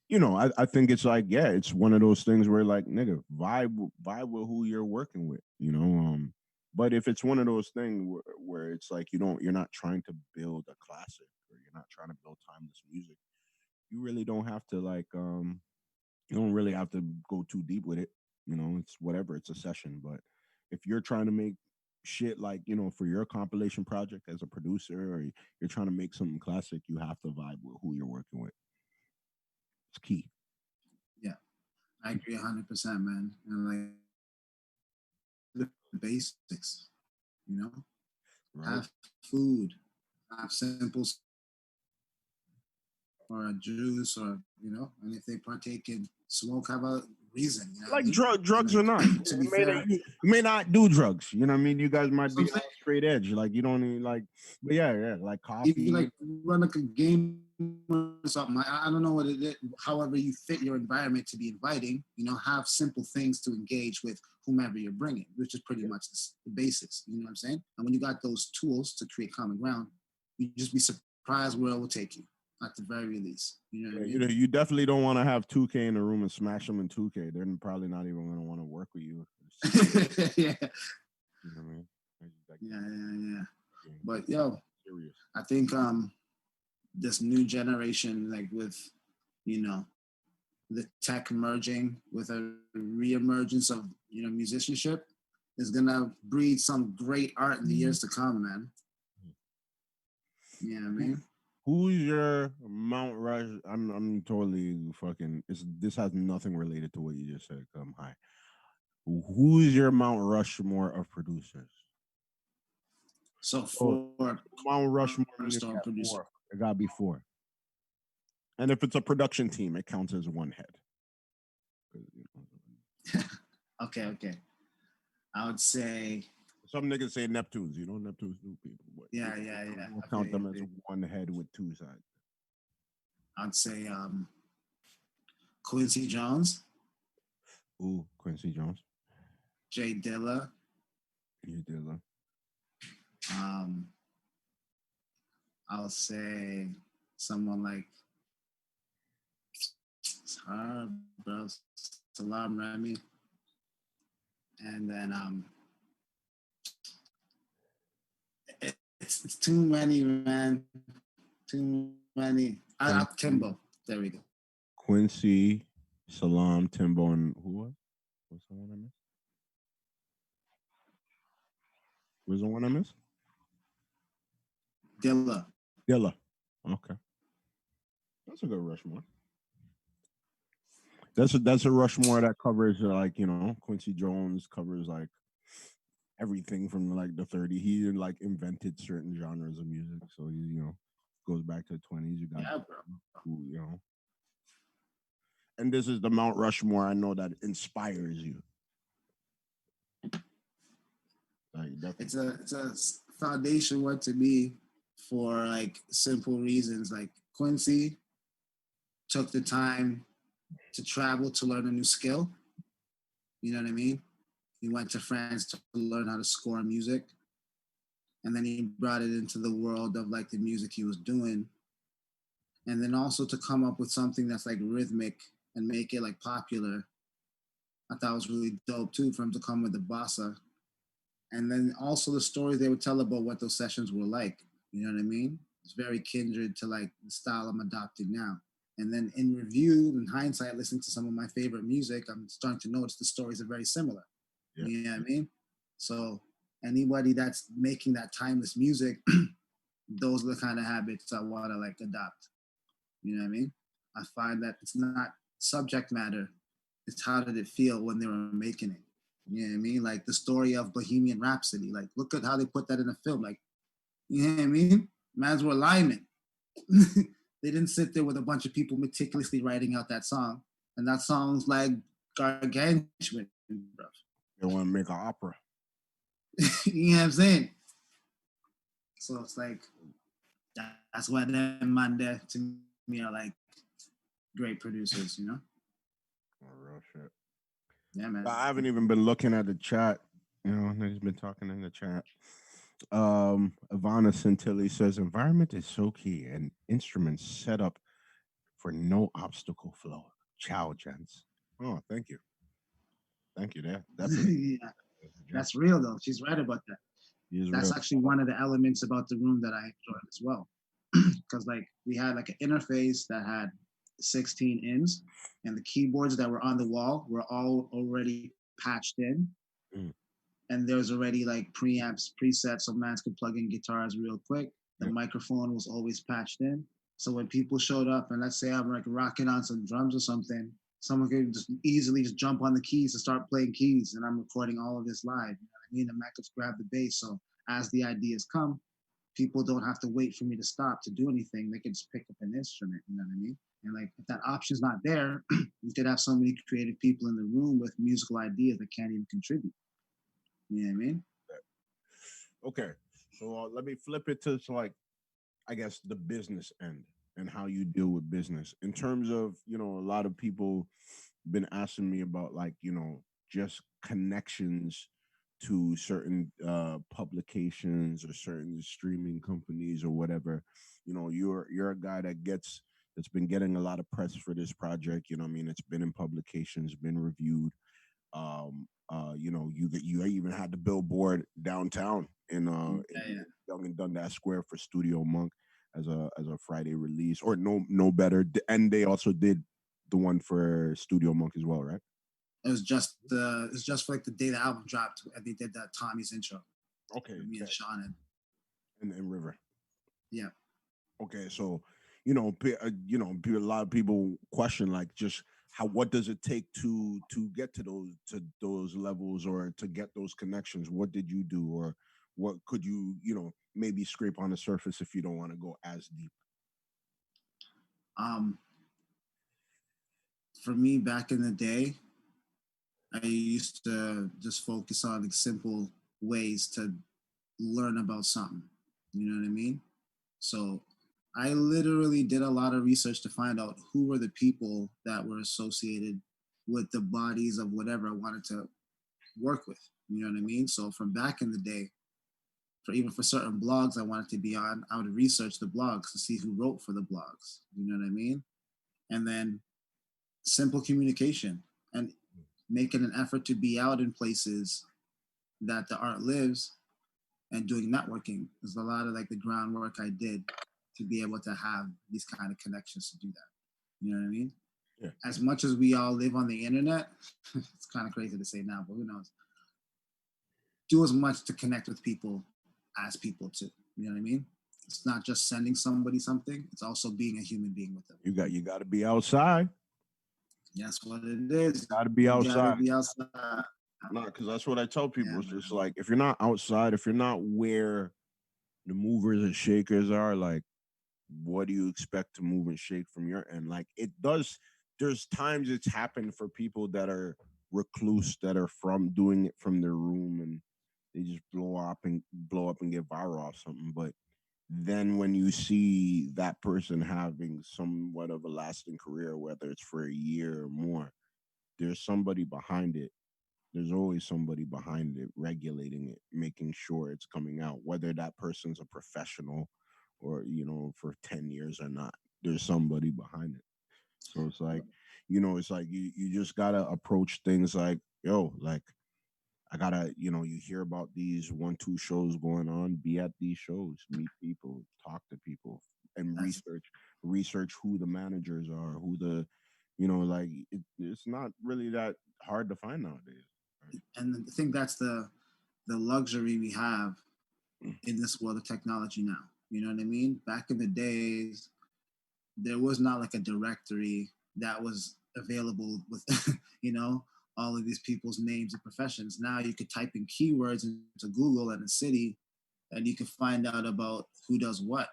you know, I think it's like, yeah, it's one of those things where like, nigga, vibe with who you're working with, you know. But if it's one of those things where it's like you're not trying to build a classic or you're not trying to build timeless music, you really don't have to you don't really have to go too deep with it. You know, it's whatever, it's a session. But if you're trying to make shit like, you know, for your compilation project as a producer, or you're trying to make something classic, you have to vibe with who you're working with. It's key. Yeah. I agree 100%, man. And like the basics, you know, Right. have food, have simple or a juice or, you know, and if they partake in smoke, have a reason, you know what I Like mean? drugs And or not. like, to be fair, You may not do drugs. You know what I mean? You guys might so I'm be saying, on straight edge. Like you don't need like, but yeah, yeah, like even coffee. like run like a game or something. I don't know what it is. However, you fit your environment to be inviting. Have simple things to engage with whomever you're bringing, which is pretty much the basics. You know what I'm saying? And when you got those tools to create common ground, you just be surprised where it will take you. At the very least, you know what I mean? You definitely don't want to have 2K in the room and smash them in 2K. They're probably not even going to want to work with you. Yeah. You know what I mean? Yeah. But yo, I think this new generation, like with the tech merging with a reemergence of musicianship, is gonna breed some great art in the years to come, man. Yeah, man. Who's your Mount Rush? I'm totally fucking. This has nothing related to what you just said. Come hi. Who's your Mount Rushmore of producers? So for Mount Rushmore, producer, it gotta be four. And if it's a production team, it counts as one head. Okay. I would say some niggas say Neptunes. Neptunes do people. But yeah. We'll count them as one head with two sides. I'd say Quincy Jones. Ooh, Quincy Jones. Jay Dilla. I'll say someone like it's hard, bro. Salam Remy. And then it's too many, man. Too many. Timbo. There we go. Quincy, Salam, Timbo, and who was? What's the one I missed? Was the one I missed? Dilla. Okay. That's a good Rushmore. That's a Rushmore that covers Quincy Jones covers like everything from like the 30s. He like invented certain genres of music, so he goes back to the 20s. You got bro. And this is the Mount Rushmore I know that inspires you. Like it's a foundation what to be for like simple reasons. Like Quincy took the time to travel to learn a new skill. You know what I mean? He went to France to learn how to score music. And then he brought it into the world of like the music he was doing. And then also to come up with something that's like rhythmic and make it like popular. I thought it was really dope too for him to come with the bossa. And then also the stories they would tell about what those sessions were like. You know what I mean? It's very kindred to like the style I'm adopting now. And then in review, in hindsight, listening to some of my favorite music, I'm starting to notice the stories are very similar. Yeah. You know what I mean? So anybody that's making that timeless music, those are the kind of habits I want to like adopt. You know what I mean? I find that it's not subject matter. It's how did it feel when they were making it. You know what I mean? Like the story of Bohemian Rhapsody. Like, look at how they put that in a film. Like, you know what I mean? Mans were linemen. They didn't sit there with a bunch of people meticulously writing out that song. And that song's like gargantuan, bro. They want to make an opera. You know what I'm saying? So it's like, that's why them man there to me are like great producers, you know? Oh, real shit. Yeah, man. I haven't even been looking at the chat. Niggas been talking in the chat. Ivana Santilli says environment is so key and instruments set up for no obstacle flow. Ciao, gents. Oh, thank you. There. Yeah. That's real though. She's right about that. That's actually one of the elements about the room that I enjoyed as well. Because like we had like an interface that had 16 ins, and the keyboards that were on the wall were all already patched in. And there's already like preamps preset so mans could plug in guitars real quick. The microphone was always patched in. So when people showed up and let's say I'm like rocking on some drums or something, someone could just easily just jump on the keys and start playing keys, and I'm recording all of this live. You know what I mean? And Mac could grab the bass. So as the ideas come, people don't have to wait for me to stop to do anything. They can just pick up an instrument. You know what I mean? And like if that option's not there, you could have so many creative people in the room with musical ideas that can't even contribute. You know what I mean? Okay, so let me flip it to like, I guess the business end. and how you deal with business. In terms of, a lot of people been asking me about, like, just connections to certain publications or certain streaming companies or whatever. You're a guy that's been getting a lot of press for this project. You know what I mean? It's been in publications, been reviewed. You even had the billboard downtown in Yeah, yeah. Young and Dundas Square for Studio Monk as a Friday release, or no better. And they also did the one for Studio Monk as well, right? It's just for like the day the album dropped. And they did that Tommy's intro Okay, with me and bet. Sean and And River. yeah. Okay, so a lot of people question, like, just how, what does it take to get to those levels, or to get those connections? What did you do, or what could you maybe scrape on the surface if you don't want to go as deep? Um, for me back in the day, I used to just focus on like simple ways to learn about something. You know what I mean? So I literally did a lot of research to find out who were the people that were associated with the bodies of whatever I wanted to work with. You know what I mean? So from back in the day, for even for certain blogs I wanted to be on, I would research the blogs to see who wrote for the blogs. You know what I mean? And then simple communication and making an effort to be out in places that the art lives and doing networking. There's a lot of like the groundwork I did to be able to have these kind of connections to do that. You know what I mean? Yeah. As much as we all live on the internet, it's kind of crazy to say now, but who knows? Do as much to connect with people as people too. You know what I mean? It's not just sending somebody something; it's also being a human being with them. You got to be outside. That's what it is. Got to be You gotta outside. be outside. No, because that's what I tell Yeah, people. It's just man. like, if you're not outside, if you're not where the movers and shakers are, like, what do you expect to move and shake from your end? Like, it does. There's times it's happened for people that are recluse, that are from doing it from their room, and they just blow up and get viral off something. But then when you see that person having somewhat of a lasting career, whether it's for a year or more, there's somebody behind it. There's always somebody behind it, regulating it, making sure it's coming out, whether that person's a professional or, for 10 years or not. There's somebody behind it. So it's like, it's like you just gotta approach things like, yo, like, I gotta, you hear about these 1-2 shows going on, be at these shows, meet people, talk to people, and That's research who the managers are, who the, like, it's not really that hard to find nowadays. Right? and I think that's the luxury we have in this world of technology now. You know what I mean? Back in the days, there was not like a directory that was available with, you know, all of these people's names and professions. Now you could type in keywords into Google and a city, and you can find out about who does what.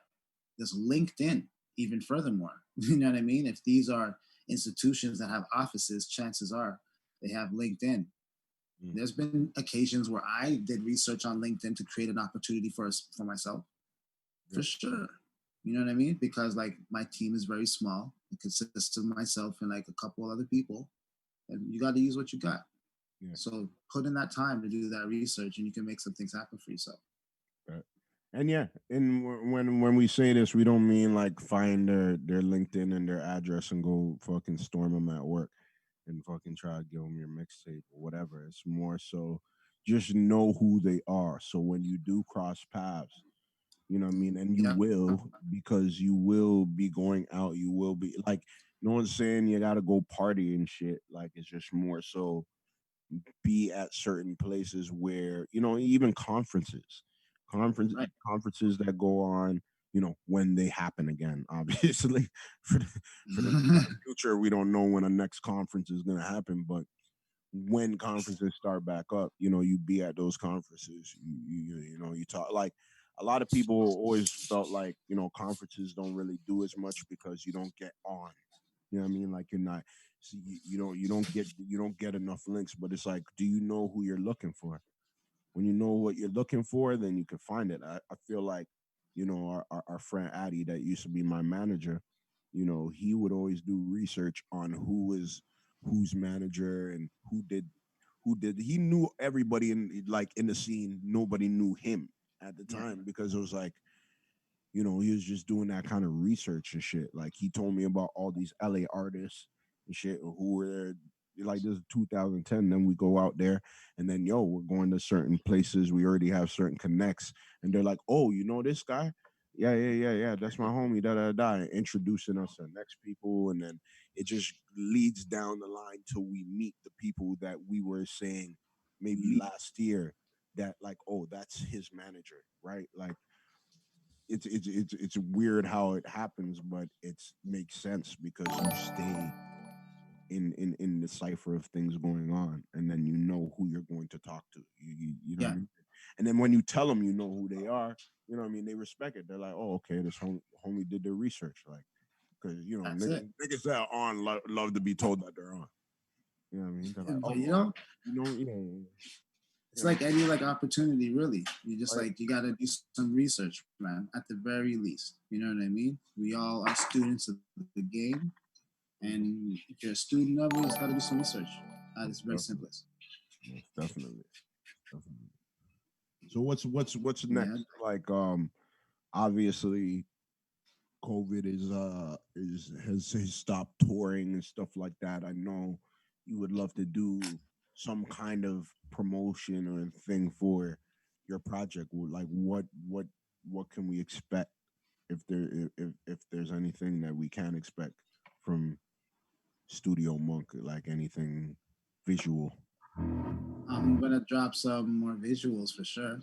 There's LinkedIn, even furthermore. You know what I mean? If these are institutions that have offices, chances are they have LinkedIn. Mm. There's been occasions where I did research on LinkedIn to create an opportunity for myself, Yeah. for sure. You know what I mean? Because like my team is very small. It consists of myself and like a couple other people, and you got to use what you got. Yeah. So put in that time to do that research, and you can make some things happen for yourself. Right. And yeah, and when we say this, we don't mean like find their LinkedIn and their address and go fucking storm them at work and fucking try to give them your mixtape or whatever. It's more so just know who they are. So when you do cross paths, you know what I mean, and you Yeah, will, because you will be going out. You will be like, no one's saying you got to go party and shit. Like, it's just more so be at certain places where, even conference right. conferences that go on, when they happen again. Obviously, for the future, we don't know when the next conference is going to happen, but when conferences start back up, you be at those conferences. You talk, like, a lot of people always felt like, conferences don't really do as much because you don't get on. You know what I mean? Like, you're not, so you don't get enough links. But it's like, do you know who you're looking for? When you know what you're looking for, then you can find it. I feel like, our friend Addy, that used to be my manager. he would always do research on who's manager and who did. He knew everybody in the scene. Nobody knew him at the Yeah. time because it was like, he was just doing that kind of research and shit. Like he told me about all these LA artists and shit who were there. Like this is 2010. Then we go out there, and then we're going to certain places. We already have certain connects, and they're like, "Oh, you know this guy? Yeah, yeah, yeah, yeah. That's my homie." Da da da. Introducing us to next people, and then it just leads down the line till we meet the people that we were saying maybe last year that like, oh, that's his manager, right? Like it's weird how it happens, but it makes sense because you stay in the cipher of things going on, and then you know who you're going to talk to. You know what Yeah. I mean? And then when you tell them you know who they are, you know what I mean. They respect it. They're like, oh, okay, this homie did their research, like because That's it. niggas that are on love to be told that they're on. You know what I mean? They're like, But oh, yeah, it's like any like opportunity, really. You just right. like you gotta do some research, man. At the very least, you know what I mean. We all are students of the game, and if you're a student of it, it's gotta do some research. At its very Definitely, simplest. most definitely, definitely. So what's Yeah, next? Like obviously COVID has stopped touring and stuff like that. I know you would love to do some kind of promotion or thing for your project. Like what can we expect if there's anything that we can expect from Studio Monk, like anything visual? I'm gonna drop some more visuals for sure.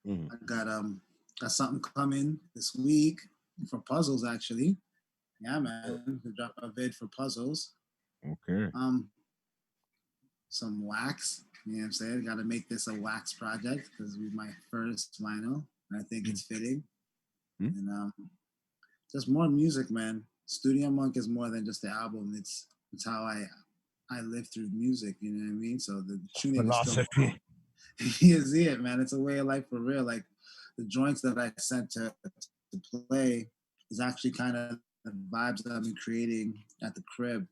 Hmm. I got something coming this week for puzzles actually. Yeah, man. We drop a vid for puzzles. Okay. Um, some wax. You know what I'm saying? Got to make this a wax project because we my first vinyl. And I think it's fitting. Mm. And just more music, man. Studio Monk is more than just the album. It's how I live through music. You know what I mean? So the tuning is still Philosophy. is it, man. It's a way of life for real. Like the joints that I sent to play is actually kind of the vibes that I've been creating at the crib,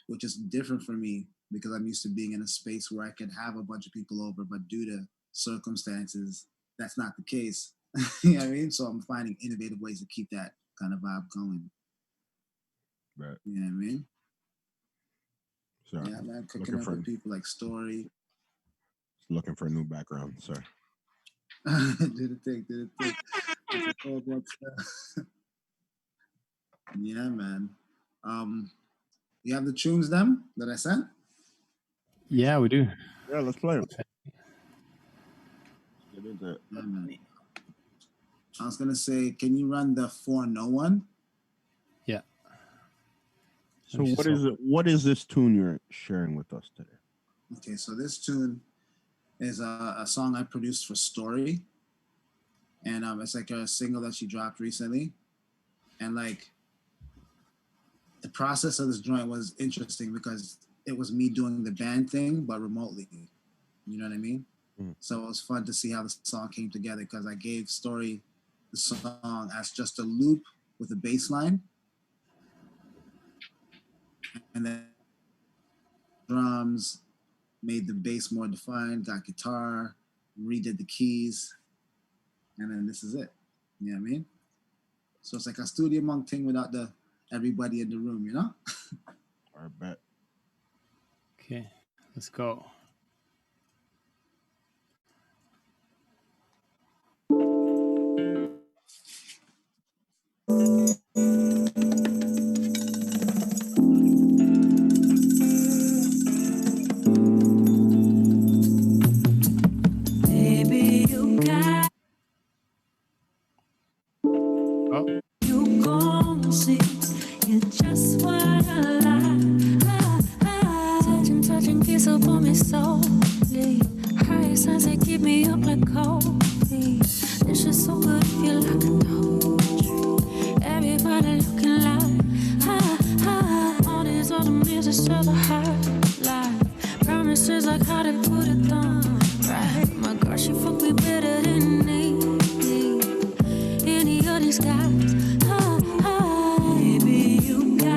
which is different for me because I'm used to being in a space where I could have a bunch of people over, but due to circumstances, that's not the case. You know what I mean? So I'm finding innovative ways to keep that kind of vibe going. Right. You know what I mean? So Yeah, man. Cooking looking up for with people like Story. looking for a new background. Sorry. Did it take? Did it take? It's a whole bunch of stuff. Yeah, man. Um, you have the tunes them that I sent? Yeah, we do. Yeah, let's play 'em. Get into it. Yeah, man. I was gonna say, can you run the For No One? Yeah. So what is it? What is this tune you're sharing with us today? Okay, so this tune is a song I produced for Story, and it's like a single that she dropped recently, and like the process of this joint was interesting because it was me doing the band thing but remotely. You know what I mean? Mm. So it was fun to see how the song came together because I gave Story the song as just a loop with a bass line, and then drums, made the bass more defined, got guitar, redid the keys, and then this is it. You know what I mean? So it's like a Studio Monk thing without the everybody in the room, you know? I bet. Okay, let's go. Baby, you got you gonna see. You're just what I like. Touching, kiss up on me slowly. High signs that keep me up like coffee. This is so good if you like a tree. Everybody looking like all these other music still a highlight. Promises like how they put it down. Right, my girl, she fuck me better than any of these guys. Baby, you got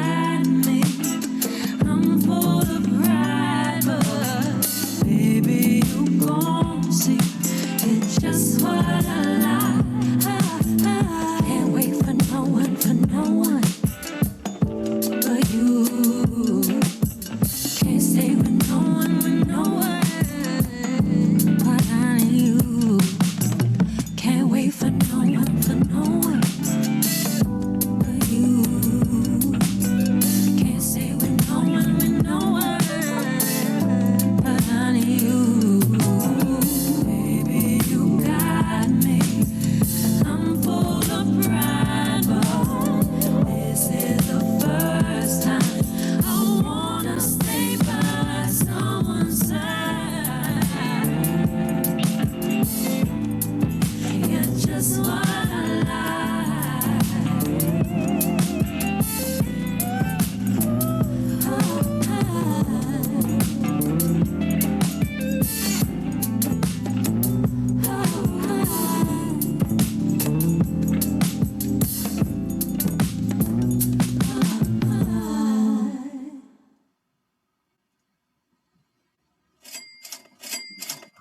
just what I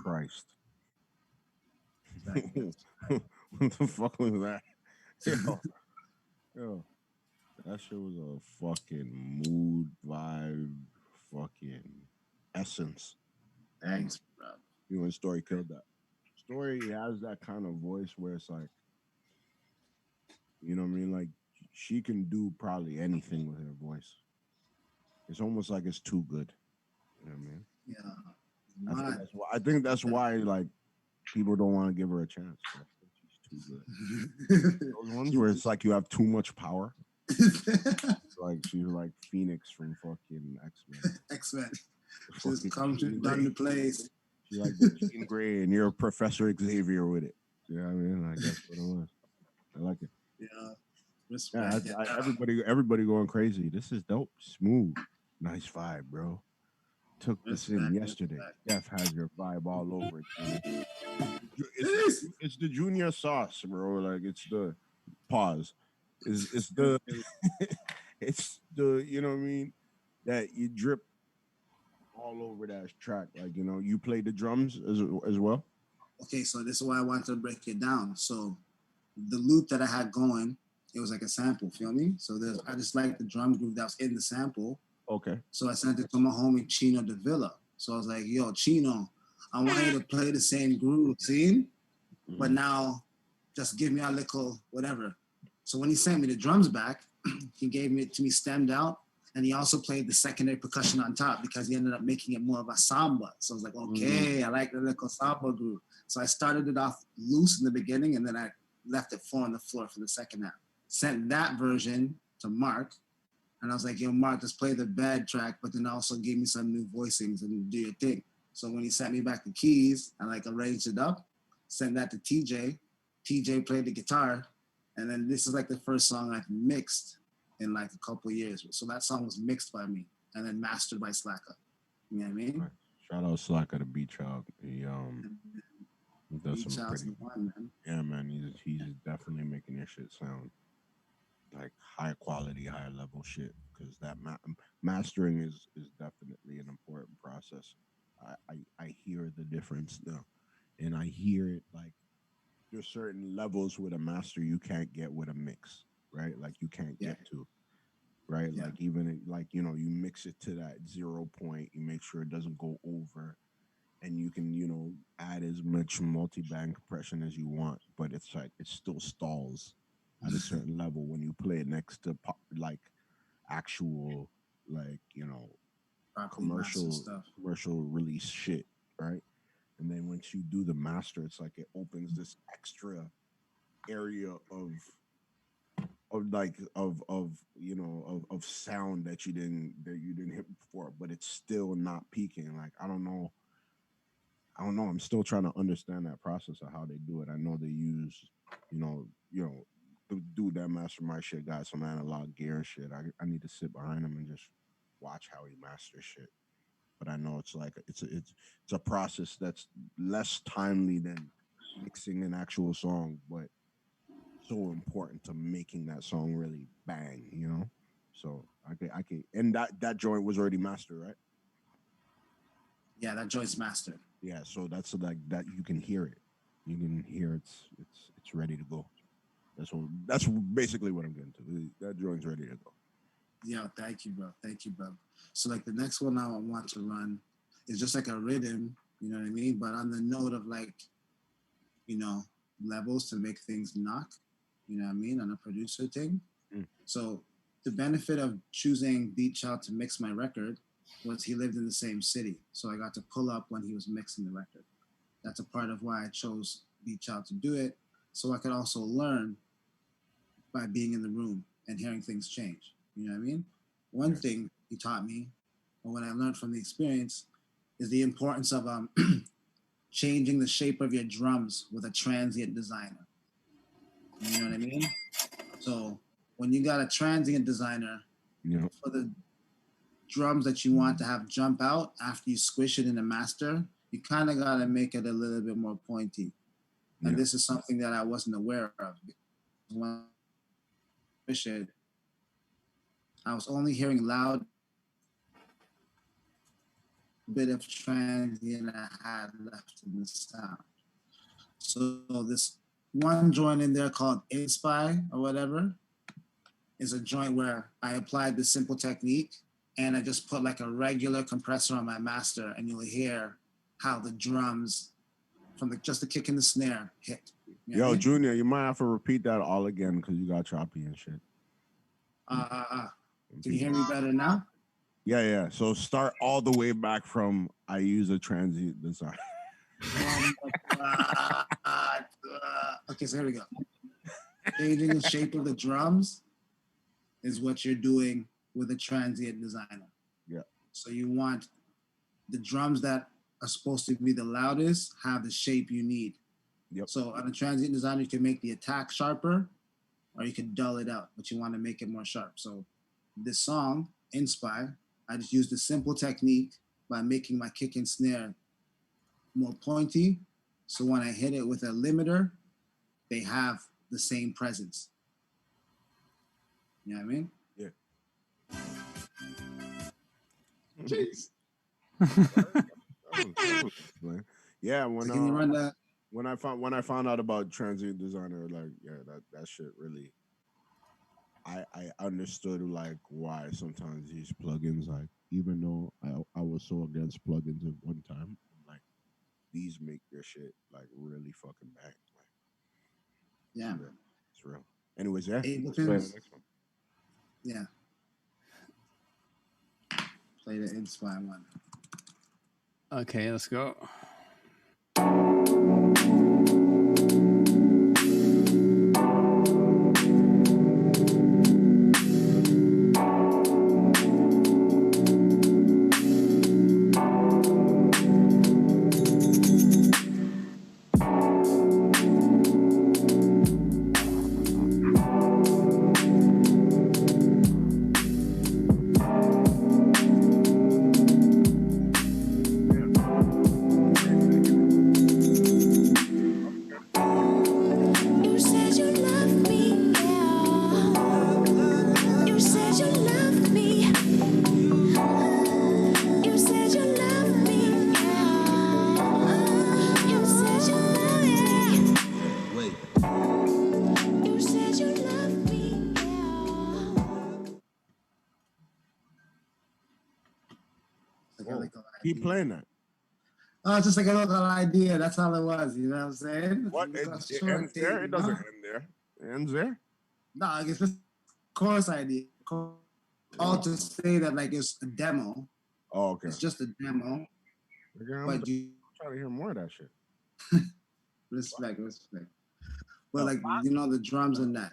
Christ. Exactly. What the fuck was that? Yo, that shit was a fucking mood vibe, fucking essence. Thanks, bro. You and Story killed that. Story has that kind of voice where it's like, you know what I mean? Like she can do probably anything with her voice. It's almost like it's too good. You know what I mean? Yeah. I think Mad. that's why. I think that's why like people don't want to give her a chance. I think she's too good. Those ones where it's like you have too much power. Like she's like Phoenix from fucking X-Men. X-Men. Fucking Just come to Jean done Grey. the place. She's like the Jean Grey, and you're Professor Xavier with it. You know what I mean? Like that's what it was. I like it. Yeah. Yeah, Respect. everybody going crazy. This is dope. Smooth. Nice vibe, bro. Took this in Respect, yesterday. respect. Jeff has your vibe all over it. Tony. Yes. It's the junior sauce, bro. Like it's the pause. It's the it's the you know what I mean that you drip all over that track. Like you know you play the drums as well. Okay, so this is why I wanted to break it down. So the loop that I had going, it was like a sample, feel me? So I just like the drum groove that was in the sample. Okay. So I sent it to my homie Chino De Villa. So I was like, yo, Chino, I want you to play the same groove, see? But now just give me a little whatever. So when he sent me the drums back, he gave it to me stemmed out. And he also played the secondary percussion on top because he ended up making it more of a samba. So I was like, okay, I like the little samba groove. So I started it off loose in the beginning and then I left it 4 on the floor for the second half. Sent that version to Mark. And I was like, yo, Mark, just play the bad track, but then also give me some new voicings and do your thing. So when he sent me back the keys, I like arranged it up, sent that to TJ. TJ played the guitar. And then this is like the first song I've mixed in like a couple of years. So that song was mixed by me and then mastered by Slacker. You know what I mean? Right. Shout out Slacker the Beat Child. He does Beat some Child's pretty the one, man. yeah man. He's definitely making this shit sound like high quality, high level shit. Because that mastering is definitely an important process. I hear the difference now, and I hear it like there's certain levels with a master you can't get with a mix, right? Like you can't Yeah. get to, right? Yeah. Like even like you know you mix it to that 0 point, you make sure it doesn't go over, and you can you know add as much multi-band compression as you want, but it's like it still stalls at a certain level when you play it next to like actual like you know Properly mastered stuff. commercial release shit, right? And then once you do the master, it's like it opens this extra area of you know of sound that you didn't hit before, but it's still not peaking. Like I don't know. I'm still trying to understand that process of how they do it. I know they use, you know, the dude that master my shit got some analog gear and shit. I need to sit behind him and just watch how he masters shit. But I know it's like it's a process that's less timely than mixing an actual song, but so important to making that song really bang. You know, so I can, and that joint was already mastered, right? Yeah, that joint's mastered. Yeah, so that's like that you can hear it. You can hear it's ready to go. That's basically what I'm getting to. That joint's ready to go. Yeah, thank you, bro. Thank you, bro. So like the next one I want to run is just like a rhythm, you know what I mean? But on the note of like, you know, levels to make things knock, you know what I mean, on a producer thing. Mm. So the benefit of choosing Beat Child to mix my record was he lived in the same city. So I got to pull up when he was mixing the record. That's a part of why I chose Beat Child to do it. So I could also learn by being in the room and hearing things change. You know what I mean? One thing he taught me, or what I learned from the experience, is the importance of changing the shape of your drums with a transient designer. You know what I mean? So when you got a transient designer Yeah. for the drums that you want to have jump out after you squish it in the master, you kind of got to make it a little bit more pointy. And Yeah. this is something that I wasn't aware of. When I squish it, I was only hearing loud bit of transient I had left in the sound. So this one joint in there called Inspire or whatever is a joint where I applied the simple technique and I just put like a regular compressor on my master, and you'll hear how the drums from just the kick and the snare hit. You know Yo, what I mean? Junior, you might have to repeat that all again because you got choppy and shit. Can you hear me better now? Yeah. So start all the way back from I use a transient design. Okay, so here we go. Changing the shape of the drums is what you're doing with a transient designer. Yeah. So you want the drums that are supposed to be the loudest have the shape you need. Yep. So on a transient designer, you can make the attack sharper or you can dull it out, but you want to make it more sharp. So this song, Inspire, I just used a simple technique by making my kick and snare more pointy. So when I hit it with a limiter, they have the same presence. You know what I mean? Yeah. Jeez. Yeah, when So can you run that? when I found out about transient designer, like that shit really I understood like why sometimes these plugins, like even though I was so against plugins at one time, like these make your shit like really fucking bang. Like Yeah. it's real. Anyways, yeah. Let's Ableton. play the next one. Yeah. Play the Inspire one. Okay, let's go. You said you loved me, yeah. You said you loved me. You said you loved me, yeah. You said you loved me. Wait. You said you loved me, yeah. Like a little Keep idea. playing that. Oh, it's just like a little idea. That's all it was. You know what I'm saying? What? It's It, a it short ends there? thing, It doesn't end there. It ends there? No, it's just chorus idea. All to say that like it's a demo. Oh, okay. It's just a demo. Okay, I'm But you trying to hear more of that shit. respect. But Oh, like you know the drums and that.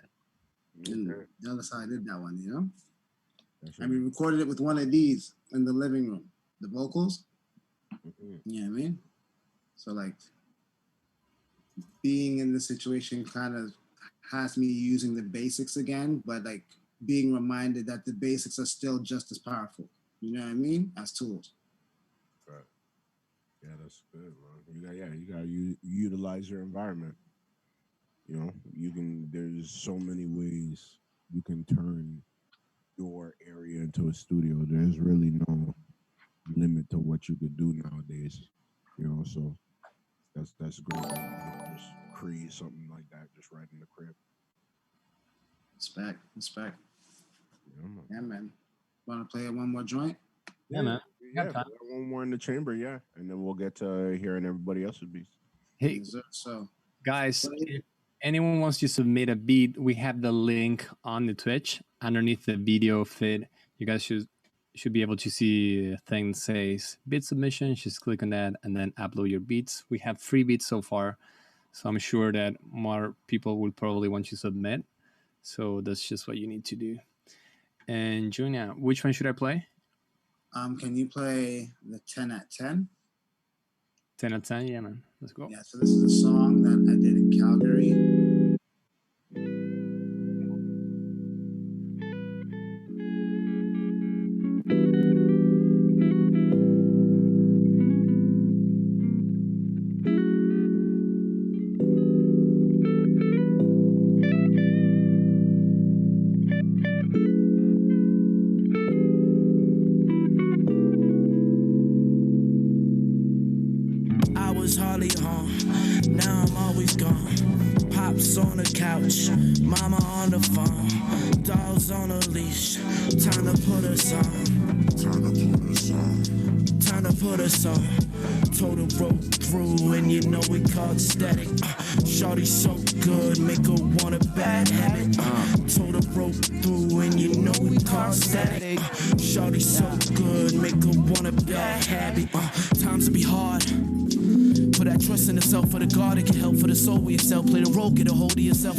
And Okay. that's how I did that one, you know? That shit And we recorded it with one of these in the living room. The vocals. Mhm. You know what I mean? So like being in the situation kind of has me using the basics again, but like being reminded that the basics are still just as powerful. You know what I mean? As tools. Right. Yeah, that's good, man. You got to utilize your environment. You know, there's so many ways you can turn your area into a studio. There's really no limit to what you could do nowadays. You know, so that's great that you can just create something like that just right in the crib. Respect. You know, man. Yeah, man. Want to play one more joint? Yeah, man. Yeah, Got time. we got one more in the chamber, yeah, and then we'll get to hearing everybody else's beats. Hey, Yes, sir. So guys, if anyone wants to submit a beat, we have the link on the Twitch underneath the video feed. You guys should be able to see a thing that says beat submission. Just click on that and then upload your beats. We have 3 beats so far, so I'm sure that more people will probably want to submit. So that's just what you need to do. And Junia, which one should I play? can you play the 10 at 10? 10 out of 10? Yeah, man. Let's go. Yeah, so this is a song that I did in Calgary. Pops on the couch, mama on the phone, dogs on a leash. Time to put us on. Time to put us on. Total broke through, and you know we called static. Shorty so good, make her want a bad habit. Total broke through, and you know we called static. Shorty so good, make her want a bad habit. Times will be hard. Put that trust in the self for the God, it can help for the soul with yourself. Play the role, get a hold of yourself.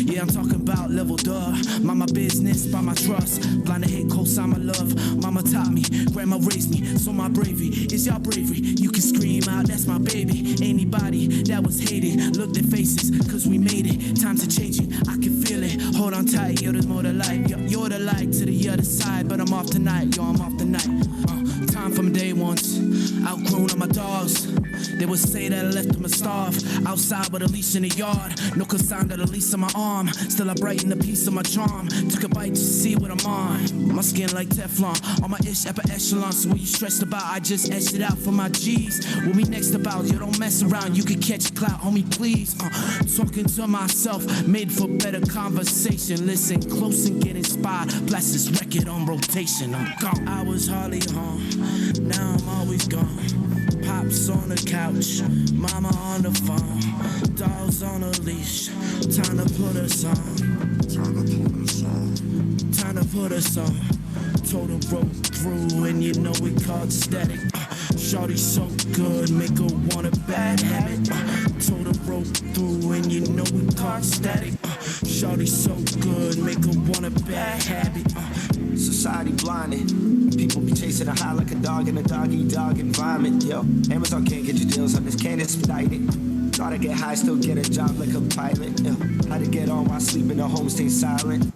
Yeah, I'm talking about level duh. Mind my business, by my trust. Blind to hate, co-sign my love. Mama taught me, grandma raised me. So my bravery is y'all bravery. You can scream out, that's my baby. Anybody that was hated, look their faces, cause we made it. Times are changing, I can feel it. Hold on tight, yo, there's more to life. Yo, you're the light to the other side, but I'm off tonight, yo, I'm off tonight. Time from day ones, outgrown on my dogs. They would say that I left them to starve. Outside with a leash in the yard. No consign got a leash on my arm. Still I brighten a piece of my charm. Took a bite to see what I'm on. My skin like Teflon. On my ish upper echelon. So what you stressed about, I just etched it out for my G's. What we next about, yo, don't mess around. You can catch a clout, homie, please. Talking to myself, made for better conversation. Listen close and get inspired. Blast this record on rotation. I'm gone. I was hardly home. Now I'm always gone. Pops on the couch, mama on the phone, dogs on a leash. Time to put us on. Time to put us on. Total broke through, and you know we called static. Shorty so good, make her want a bad habit. Total broke through, and you know we called static. Shorty so good, make her want a bad habit. Society blinded. People be chasing a high like a dog in a dog environment. Yo, Amazon can't get you deals on this, can't expedite it. Thought I get high, still get a job like a pilot. Yo, how to get on while sleeping, the home stay silent.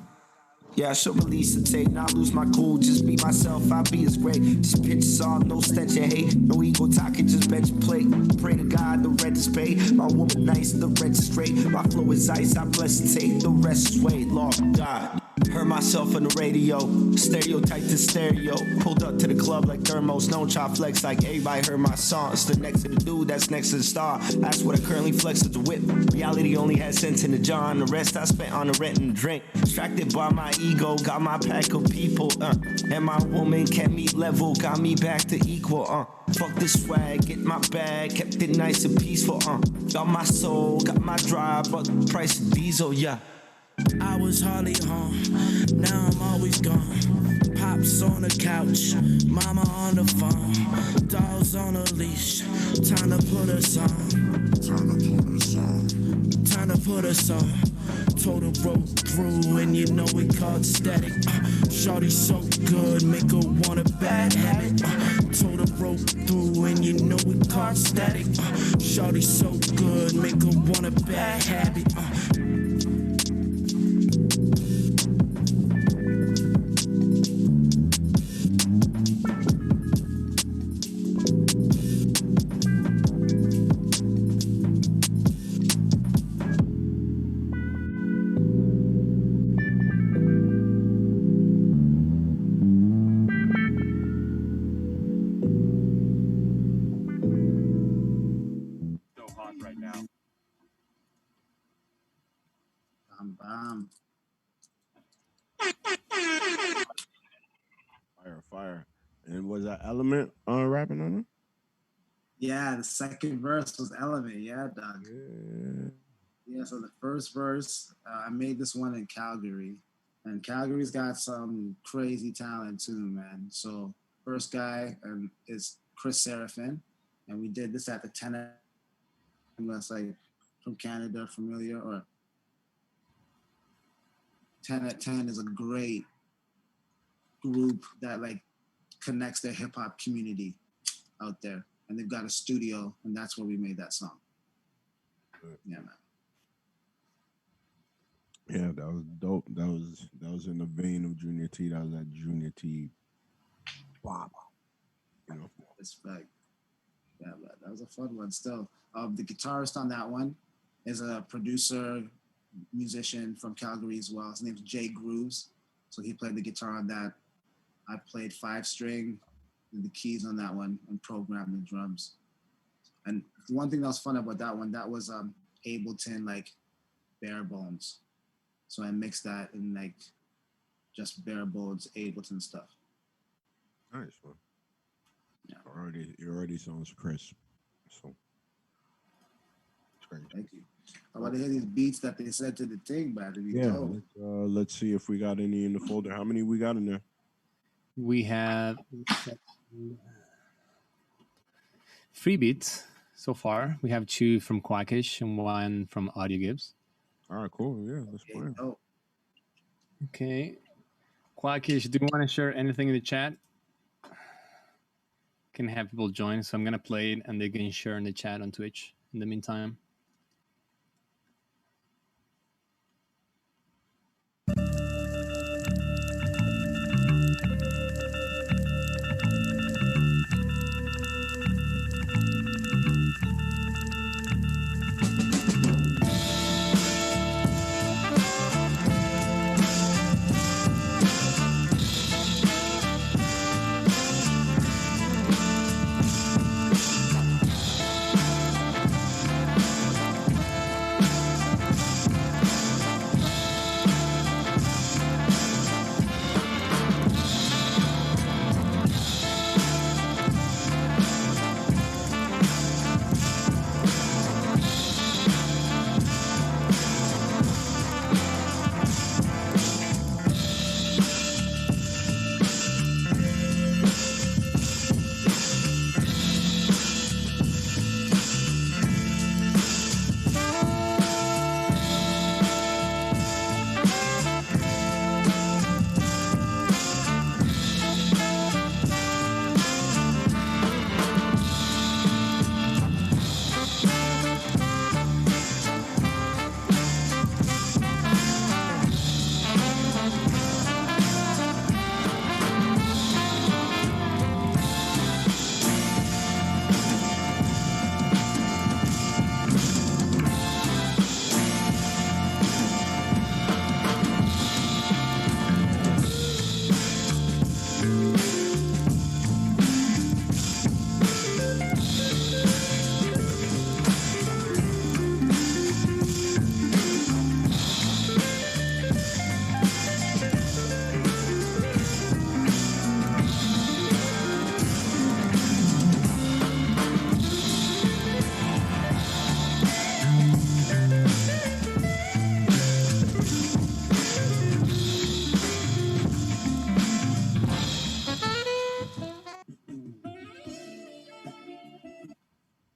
Yeah, I should release the tape, not lose my cool, just be myself, I'll be as great. Just pitch song, no stench of hate, no ego talking, just bench plate. Pray to God, the rent is paid, my woman nice, the rent straight. My flow is ice, I bless and take, the rest is weight, Lord God. Heard myself on the radio, stereotype to stereo. Pulled up to the club like thermos, no try flex like everybody heard my songs. Stood next to the dude that's next to the star. That's what I currently flex with the whip. Reality only has sense in the jar, and the rest I spent on the rent and drink. Distracted by my ego, got my pack of people, and my woman kept me level, got me back to equal, Fuck the swag, get my bag, kept it nice and peaceful, Got my soul, got my drive, but the price of diesel, yeah. I was hardly home, now I'm always gone. Pops on the couch, mama on the phone, dogs on a leash. Time to put us on. Time to put us on. Total broke through, and you know we called static. Shorty so good, make her want a bad habit. Total broke through, and you know we called static. Shorty so good, make her want a bad habit. Fire. And was that Element rapping on it? Yeah, the second verse was Element. Yeah, dog. Yeah. Yeah, so the first verse, I made this one in Calgary. And Calgary's got some crazy talent too, man. So first guy is Chris Seraphin. And we did this at the 10. Unless like from Canada familiar, or 10 at 10 is a great group that like connects the hip hop community out there, and they've got a studio, and that's where we made that song. Yeah, man. Yeah, that was dope. That was in the vein of Junia-T. That was that Junia-T. Wow. You know. Respect. Yeah, but that was a fun one. Still, the guitarist on that one is a producer, musician from Calgary as well. His name's Jay Grooves. So he played the guitar on that. I played 5-string and the keys on that one and programmed the drums. And one thing that was fun about that one, that was Ableton like bare bones. So I mixed that in like just bare bones Ableton stuff. Nice one. Yeah. It already sounds crisp. So it's great. Thank you. I want to hear these beats that they said to the thing, man. To be Yeah, dope. let's see if we got any in the folder. How many we got in there? We have 3 beats so far. We have 2 from Quackish and 1 from Audio Gibbs. All right, cool. Yeah, let's Okay, play. dope. Okay. Quackish, do you want to share anything in the chat? Can have people join, so I'm gonna play it and they can share in the chat on Twitch in the meantime.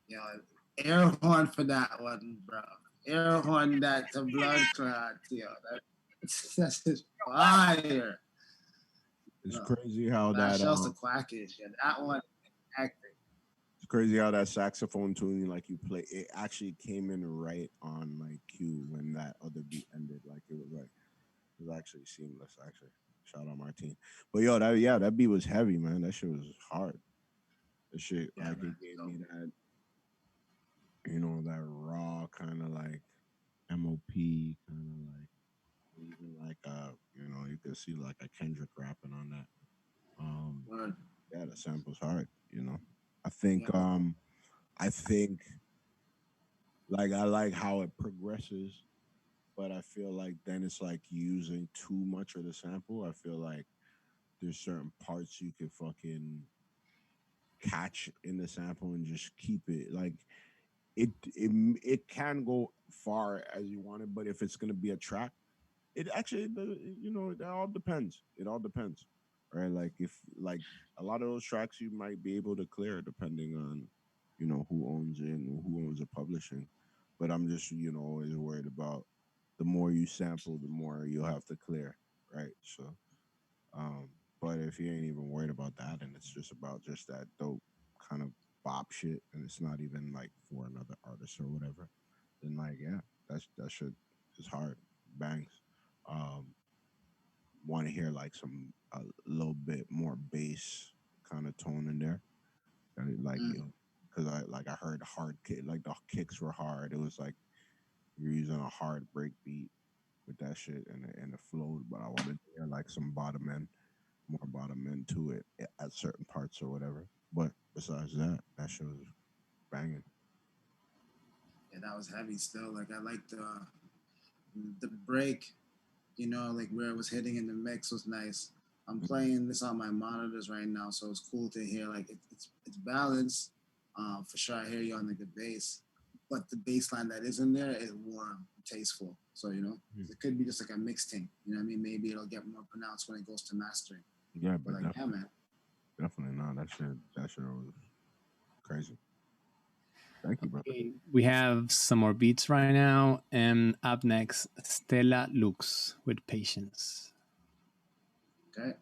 Yo, air horn for that one, bro. Air horn that to blood clot, yo. That's just fire. It's No. crazy how That that shouts to Quackish. Yeah, that one acting. it's crazy how that saxophone tuning like you play it actually came in right on like cue when that other beat ended. Like it was actually seamless. Actually, shout out Martine. But yo, that beat was heavy, man. That shit was hard. That shit Yeah, like man, it gave dope. me that that raw kind of like MOP kind of like even like you could see like a Kendrick rapping on that. Word. Yeah, the sample's hard. I think Yeah. I think like I like how it progresses, but I feel like then it's like using too much of the sample. I feel like there's certain parts you could fucking catch in the sample and just keep it like it can go far as you want it, but if it's gonna be a track, it actually it all depends. It all depends, right? Like if like a lot of those tracks you might be able to clear depending on who owns it and who owns the publishing. But I'm just always worried about the more you sample, the more you'll have to clear, right? So, um, but if you ain't even worried about that, and it's just about just that dope kind of bop shit, and it's not even like for another artist or whatever, then like yeah, that shit is hard, bangs. Um, Want to hear like some a little bit more bass kind of tone in there, like Mm. because I heard hard kick, like the kicks were hard. It was like you're using a hard break beat with that shit and it flowed, but I wanted to hear like some more bottom end to it at certain parts or whatever. But besides that, that shit was banging. Yeah, that was heavy still. Like I liked The break, like where it was hitting in the mix was nice. I'm playing this on my monitors right now, so it's cool to hear. Like it's balanced. For sure, I hear you on the bass, but the bass line that is in there is warm, tasteful. So it could be just like a mixing. You know what I mean? Maybe it'll get more pronounced when it goes to mastering. Yeah, But but like, yeah, man. definitely not. That shit was crazy. Thank you, brother. Okay, we have some more beats right now, and up next, Stella Lux with Patience. Okay.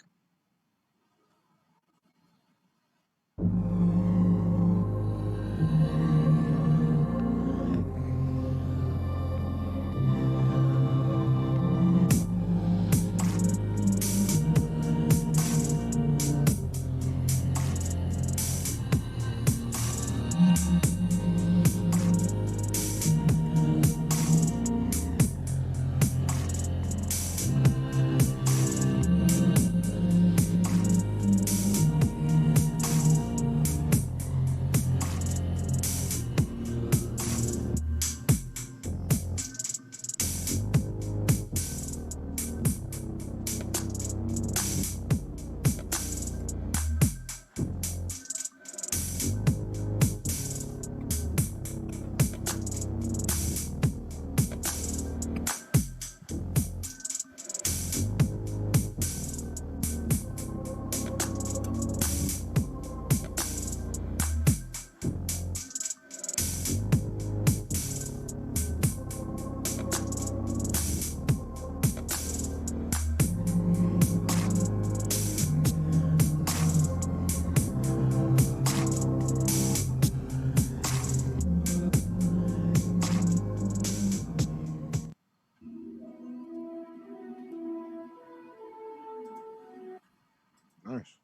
Nice.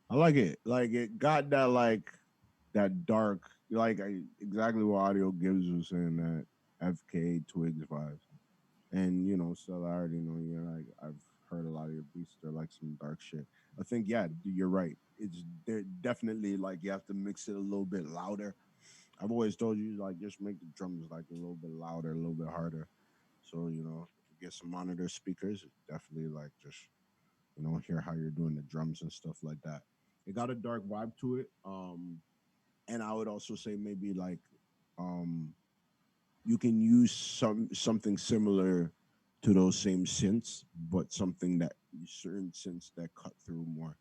I like it. Like it got that that dark, exactly what audio gives us in that FK Twigs vibes. And Stella, I already know you. Like I've heard a lot of your beats. They're like some dark shit. I think yeah, you're right. It's they're definitely like you have to mix it a little bit louder. I've always told you like just make the drums like a little bit louder, a little bit harder. So if you get some monitor speakers, definitely like just hear how you're doing the drums and stuff like that. It got a dark vibe to it. And I would also say maybe like um you can use something similar to those same synths, but something that certain synths that cut through more.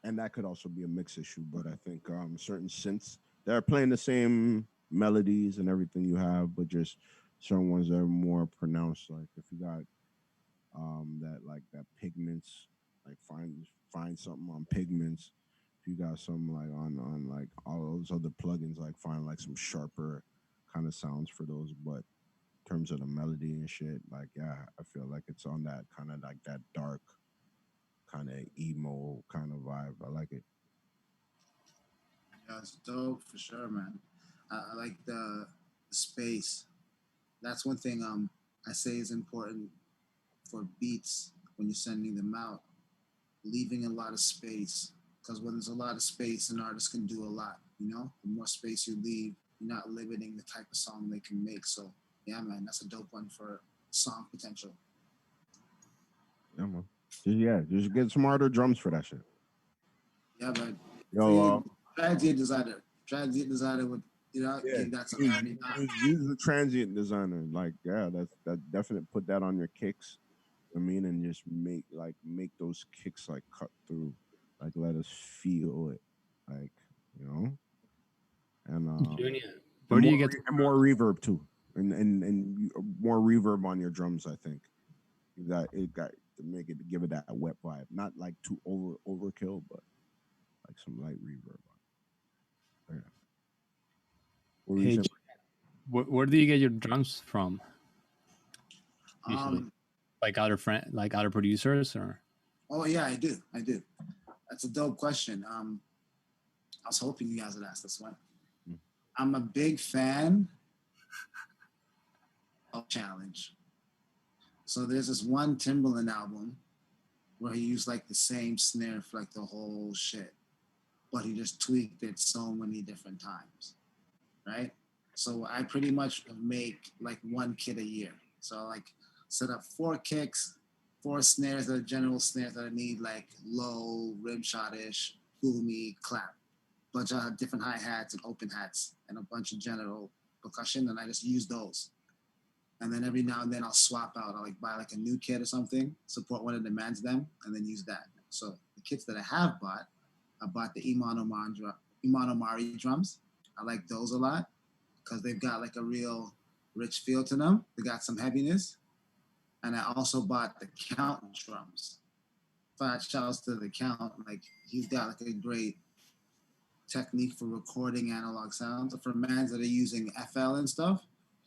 And that could also be a mix issue, but I think certain synths that are playing the same melodies and everything you have, but just certain ones that are more pronounced. Like if you got that pigments, like find something on pigments. If you got some like on like all those other plugins, like find like some sharper kind of sounds for those. But in terms of the melody and shit, like yeah, I feel like it's on that kind of like that dark kind of emo kind of vibe. I like it. Yeah, it's dope for sure, man. I like the space. That's one thing I say is important for beats when you're sending them out, leaving a lot of space. Because when there's a lot of space, an artist can do a lot. The more space you leave, you're not limiting the type of song they can make. So yeah, man, that's a dope one for song potential. Yeah, man. Just get smarter drums for that shit. Yeah, but Yo, transient designer would yeah, give that something every time. use the transient designer. Like, yeah, that definitely put that on your kicks. I mean, and just make those kicks like cut through, like let us feel it, like you know, and Junia, and where do you get? more reverb too, more reverb on your drums. I think it got to make it give it that wet vibe, not like too overkill, but like some light reverb on. It. Yeah. What were you Hey, saying? where do you get your drums from usually? Um, Like like other producers, or oh yeah, I do. That's a dope question. I was hoping you guys would ask this one. Mm. I'm a big fan of Challenge. So there's this one Timbaland album where he used like the same snare for like the whole shit, but he just tweaked it so many different times, right? So I pretty much make like one kit a year. So like set up 4 kicks, 4 snares that are general snares that I need, like low, rim shot-ish, boomy, clap. Bunch of different hi-hats and open hats and a bunch of general percussion, and I just use those. And then every now and then I'll swap out. I'll like buy like a new kit or something, support one that demands them, and then use that. So the kits that I have bought, I bought the Iman Omari drums. I like those a lot because they've got like a real rich feel to them. They got some heaviness. And I also bought the Count drums. Fat shouts to the Count. Like he's got like a great technique for recording analog sounds. For mans that are using FL and stuff,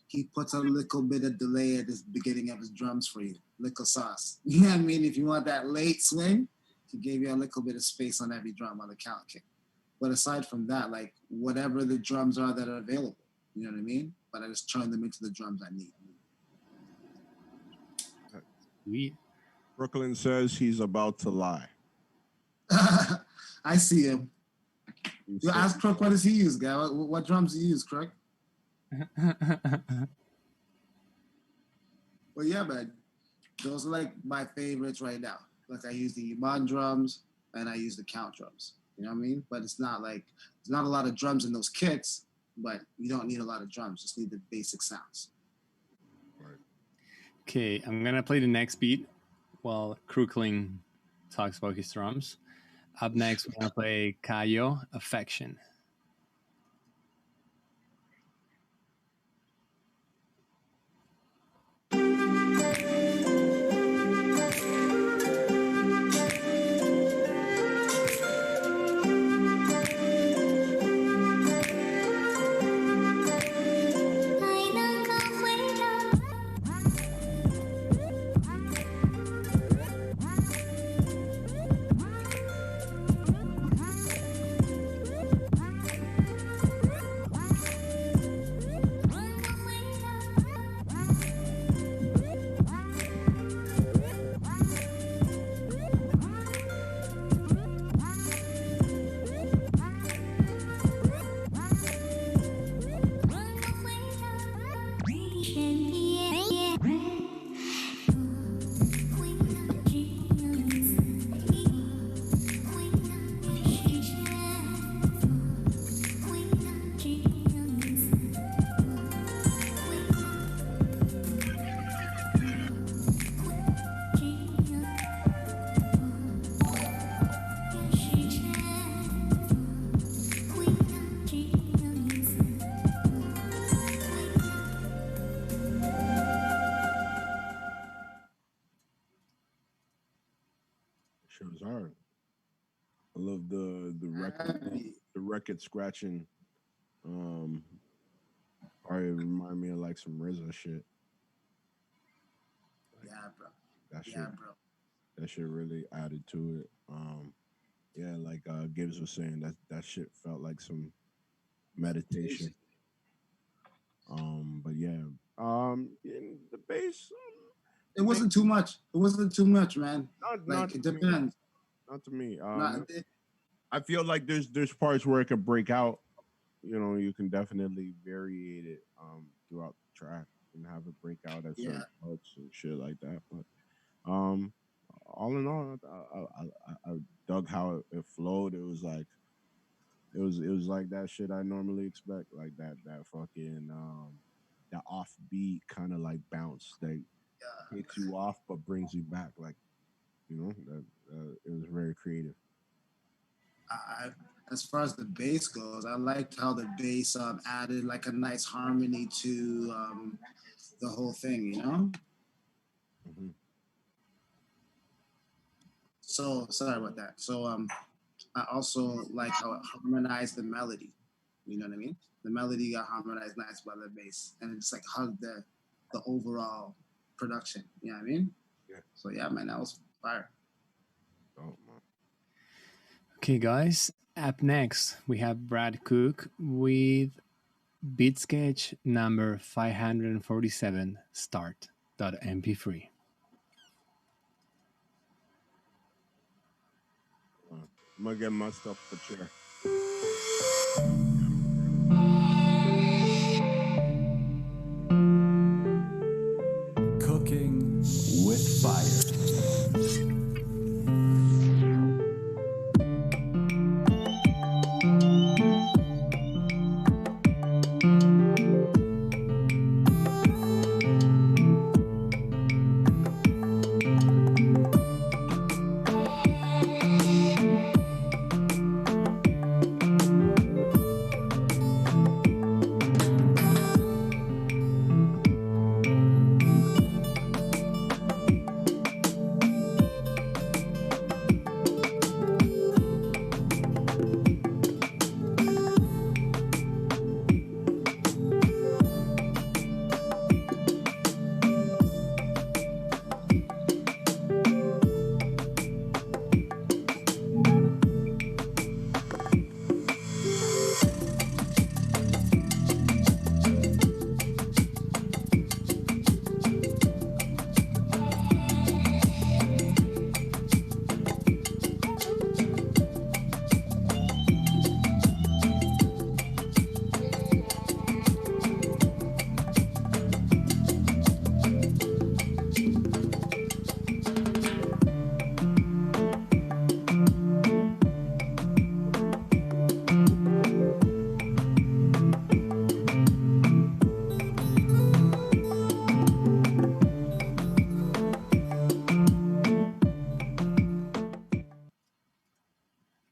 he puts a little bit of delay at the beginning of his drums for you. Little sauce. You know what I mean? If you want that late swing, he gave you a little bit of space on every drum on the Count kick. But aside from that, like whatever the drums are that are available, you know what I mean? But I just turn them into the drums I need. Sweet. Brooklyn says he's about to lie. I see him. He You said- ask Crook, what does he use, guy? What drums do you use, Crook? Well, yeah, man. Those are like my favorites right now. Like I use the Iman drums and I use the Count drums. You know what I mean? But it's not like there's not a lot of drums in those kits, but you don't need a lot of drums. Just need the basic sounds. Okay, I'm gonna play the next beat while Crookling talks about his drums. Up next, we're gonna play Kayo, Affection. Shit was hard. I love the record scratching. Probably remind me of like some RZA shit. Yeah, bro. That shit, Yeah, bro. that shit really added to it. Yeah, like Gibbs was saying, that shit felt like some meditation. But yeah, in the bass, It wasn't too much. It wasn't too much, man. not Like it to me. depends. Not to me. It- I feel like there's parts where it could break out. You know, you can definitely variate it throughout the track and have it break out at certain parts and shit like that. But all in all, I dug how it flowed. It was like it was like that shit I normally expect, like that fucking that offbeat kind of like bounce that takes you off but brings you back. Like, you know, that it was very creative. As far as the bass goes, I liked how the bass added like a nice harmony to the whole thing, you know? Mm-hmm. So sorry about that. So I also like how it harmonized the melody. You know what I mean? The melody got harmonized nice by the bass, and it just like hugged the overall production. You know what I mean? Yeah. So yeah, man, that was fire. Oh man. Okay, guys. Up next, we have Brad Cook with Beat Sketch number 547, start.mp3. I'm gonna get my stuff for chair. Cooking with fire.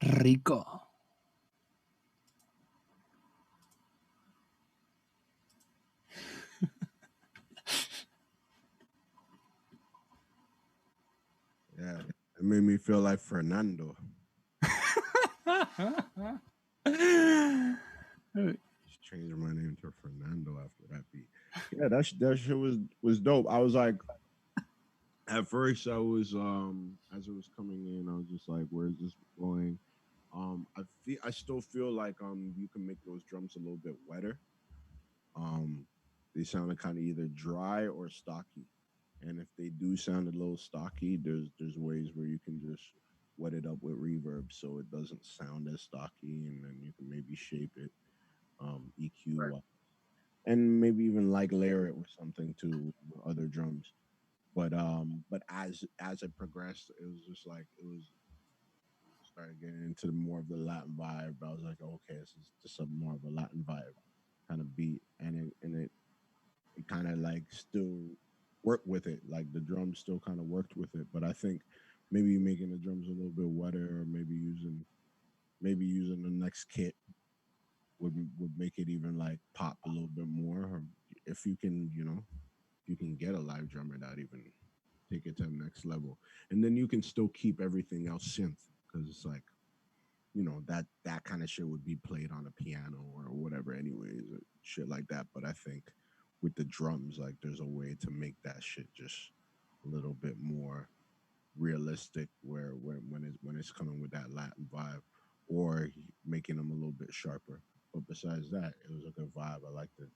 Rico. Yeah, it made me feel like Fernando. Just changed my name to Fernando after that beat. Yeah, that shit was dope. I was like, at first, I was as it was coming in, I was just like, where's this going? I still feel like you can make those drums a little bit wetter. Um, they sounded kind of either dry or stocky, and if they do sound a little stocky, there's ways where you can just wet it up with reverb so it doesn't sound as stocky, and then you can maybe shape it, EQ, Right. and maybe even like layer it with something too, with other drums. But as it progressed, it was just like it was started getting into more of the Latin vibe. I was like, okay, this is just a more of a Latin vibe kind of beat, and it kind of like still worked with it. Like the drums still kind of worked with it, but I think maybe making the drums a little bit wetter, or maybe using the next kit would make it even like pop a little bit more. Or if you can, you can get a live drummer that even take it to the next level, and then you can still keep everything else synth because it's like that kind of shit would be played on a piano or whatever anyways, or shit like that. But I think with the drums, like there's a way to make that shit just a little bit more realistic where when it's coming with that Latin vibe, or making them a little bit sharper. But besides that, it was a good vibe. I liked it.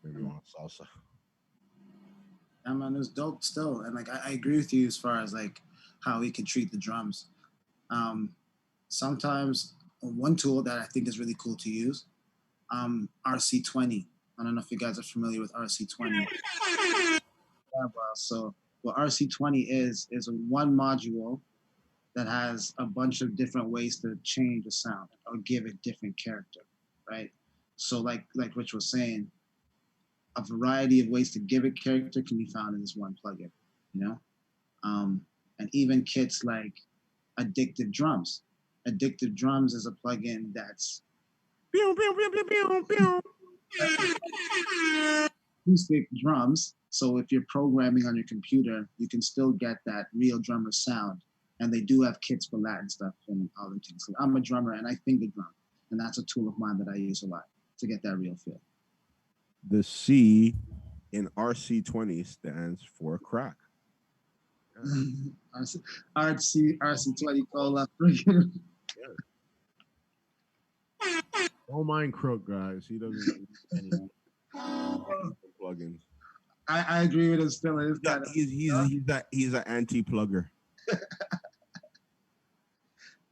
Made me want salsa. Yeah, man, it was dope still. And like I agree with you as far as like how we can treat the drums. Um, Sometimes one tool that I think is really cool to use, RC20. I don't know if you guys are familiar with RC20. Yeah, well, so what RC20 is a one module that has a bunch of different ways to change a sound or give it different character, right? So like Rich was saying, a variety of ways to give it character can be found in this one plugin, you know? Um, and even kits like Addictive Drums. Addictive Drums is a plugin that's Pew, pew, pew, pew, pew, pew. acoustic drums. So if you're programming on your computer, you can still get that real drummer sound. And they do have kits for Latin stuff and other things. So I'm a drummer and I finger drum, and that's a tool of mine that I use a lot to get that real feel. The C in RC20 stands for crack. RC20 cola. Don't mind Crook, guys. He doesn't use any plugins. I agree with it still. It's kind of He's an anti-plugger.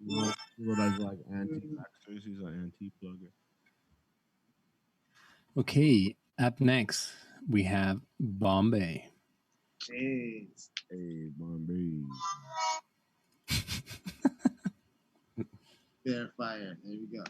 What I like anti-vaxxers. He's an anti-plugger. Okay, up next we have Bombay. Jeez. Hey, Bombay. Fair fire. There we go.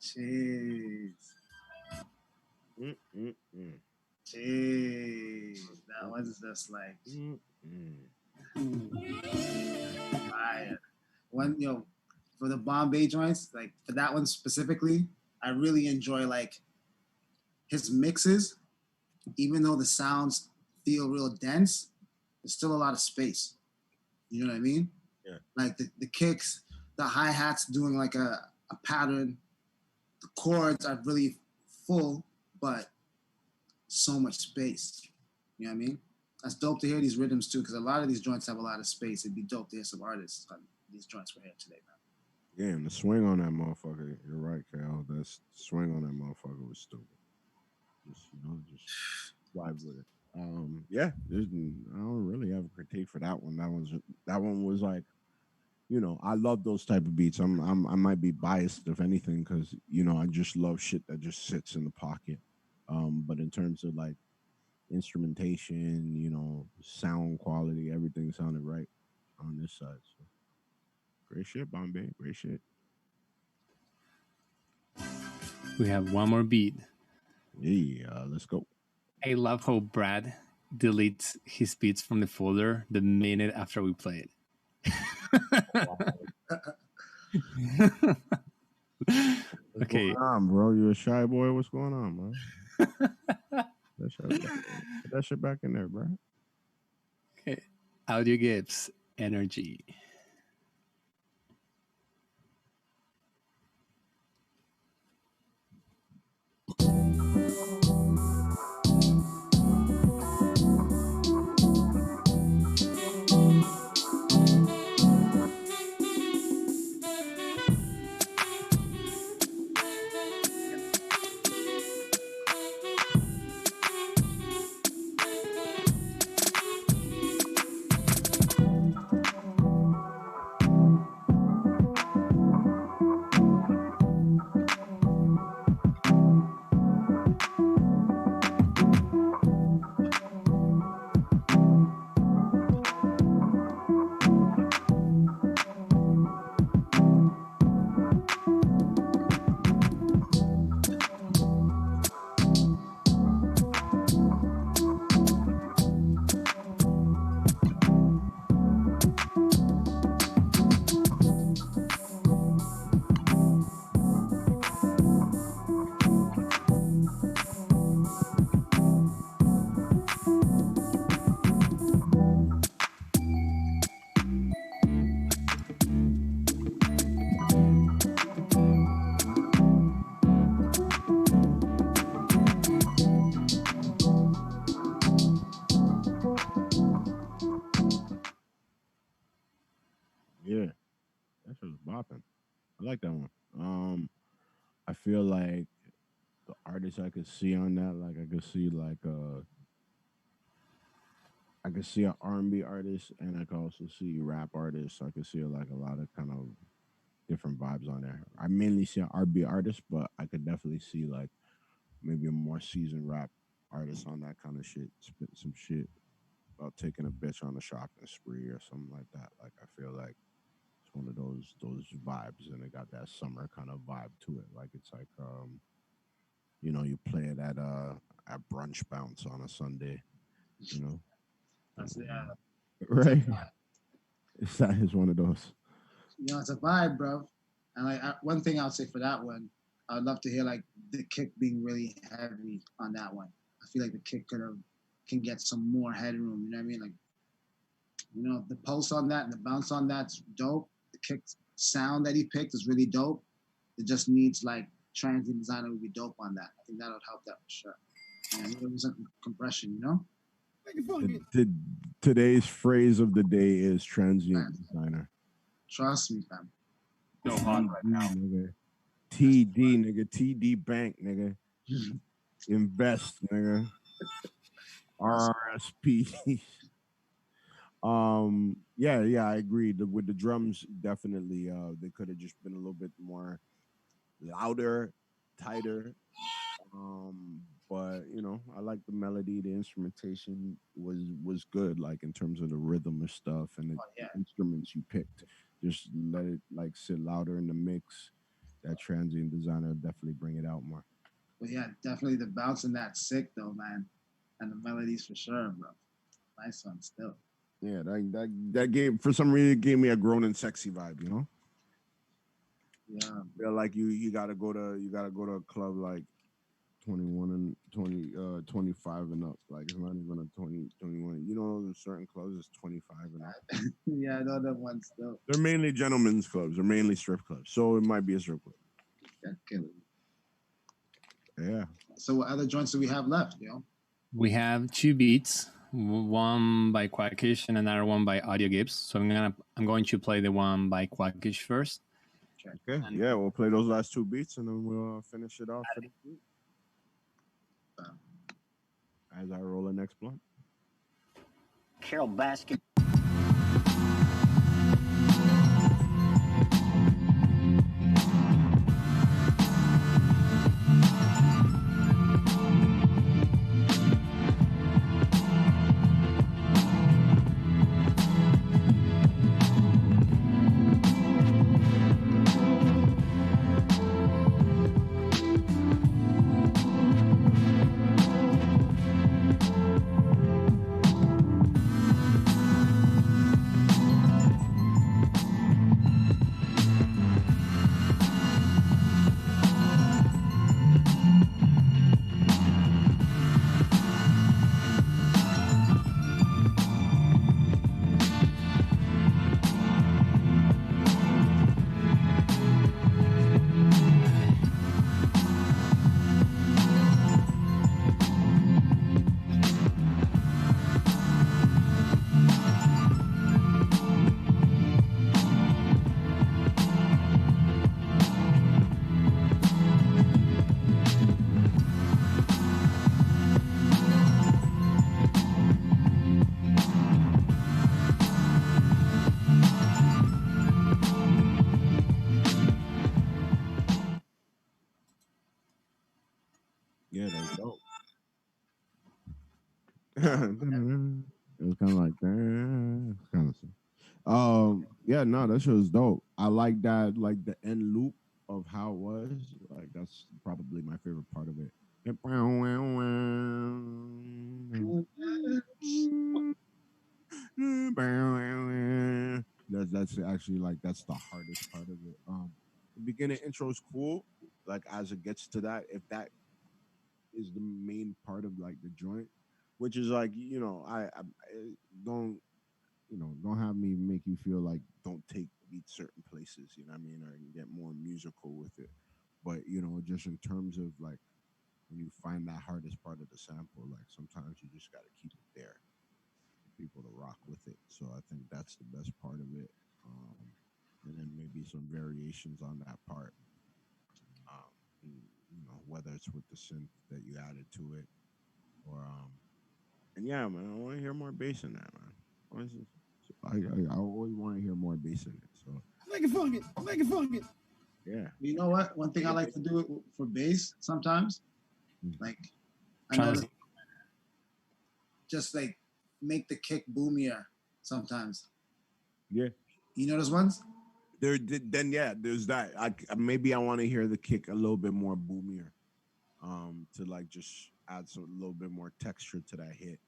Jeez. Mm-mm-mm. Jeez. That was just like Mm-mm. fire. One, for the Bombay joints, like for that one specifically, I really enjoy like his mixes, even though the sounds feel real dense, there's still a lot of space. You know what I mean? Yeah. Like the kicks, the hi-hats doing like a pattern, the chords are really full, but so much space. You know what I mean? That's dope to hear these rhythms too, because a lot of these joints have a lot of space. It'd be dope to hear some artists on these joints we're here today, man. Yeah, and the swing on that motherfucker, you're right, Cal. That's swing on that motherfucker was stupid. Just vibe with it. Yeah, I don't really have a critique for that one. That one was like, I love those type of beats. I might be biased if anything, because I just love shit that just sits in the pocket. But in terms of like instrumentation, sound quality, everything sounded right on this side. So great shit, Bombay. Great shit. We have one more beat. Yeah, let's go. I love how Brad deletes his beats from the folder the minute after we play it. What's Okay. going on, bro? You a shy boy? What's going on, bro? Put that shit back in there, bro. Okay. Audio Gibbs Energy. Yeah, that shit was bopping. I like that one. I feel like the artists I could see on that, like I could see an R&B artist, and I could also see rap artists. I could see like a lot of kind of different vibes on there. I mainly see an R&B artist, but I could definitely see like maybe a more seasoned rap artist on that kind of shit, spit some shit about taking a bitch on a shopping spree or something like that. Like I feel like it's one of those vibes, and it got that summer kind of vibe to it. Like it's like you play it at brunch bounce on a Sunday, you know. That's Right. It's one of those. it's a vibe, bro. And like one thing I'll say for that one, I'd love to hear like the kick being really heavy on that one. I feel like the kick can get some more headroom. You know what I mean? Like, the pulse on that and the bounce on that's dope. The kick sound that he picked is really dope. It just needs like transient designer would be dope on that. I think that would help that for sure. And it was compression, Today's phrase of the day is transient designer. Trust me, fam. So hot right now. Nigga. TD, nigga. TD Bank, nigga. Invest, nigga. RSP. Yeah, I agree. With the drums, definitely, they could have just been a little bit more louder, tighter. But I like the melody. The instrumentation was good, like in terms of the rhythm and stuff, and the instruments you picked. Just let it like sit louder in the mix. That transient designer will definitely bring it out more. But yeah, definitely the bounce in that sick though, man, and the melodies for sure, bro. Nice one, still. Yeah, that gave for some reason it gave me a grown and sexy vibe. Yeah. Yeah, like you gotta go to a club like 21 and 25 and up. Like it's not even a 20, 21. Certain clubs is 25 and up. Yeah, I know that one still. They're mainly gentlemen's clubs. They're mainly strip clubs. So it might be a strip club. That's killing. Yeah. So what other joints do we have left, We have two beats, one by Quackish and another one by Audio Gibbs. So I'm going to play the one by Quackish first. Okay. Yeah, we'll play those last two beats and then we'll finish it off for this week. As I roll the next blunt. Carol Baskin. Yeah, that's dope. It was kind of like that. Kind of. Yeah, no, that shit was dope. I like that, like the end loop of how it was. Like that's probably my favorite part of it. That's actually like that's the hardest part of it. The beginning intro is cool. Like as it gets to that, if that is the main part of like the joint, which is like I don't don't have me make you feel like don't take beats certain places, you know what I mean, or get more musical with it. But just in terms of like when you find that hardest part of the sample, like sometimes you just got to keep it there for people to rock with it. So I think that's the best part of it. And then maybe some variations on that part. Um, whether it's with the synth that you added to it, or and yeah, man, I want to hear more bass in that, man. I always want to hear more bass in it. So Make it funky. Make it funky. yeah. You know what? One thing I like to do for bass sometimes, like I know just like make the kick boomier sometimes. Yeah. You know those ones? then yeah, there's that. Maybe I want to hear the kick a little bit more boomier, to like just add some a little bit more texture to that hit.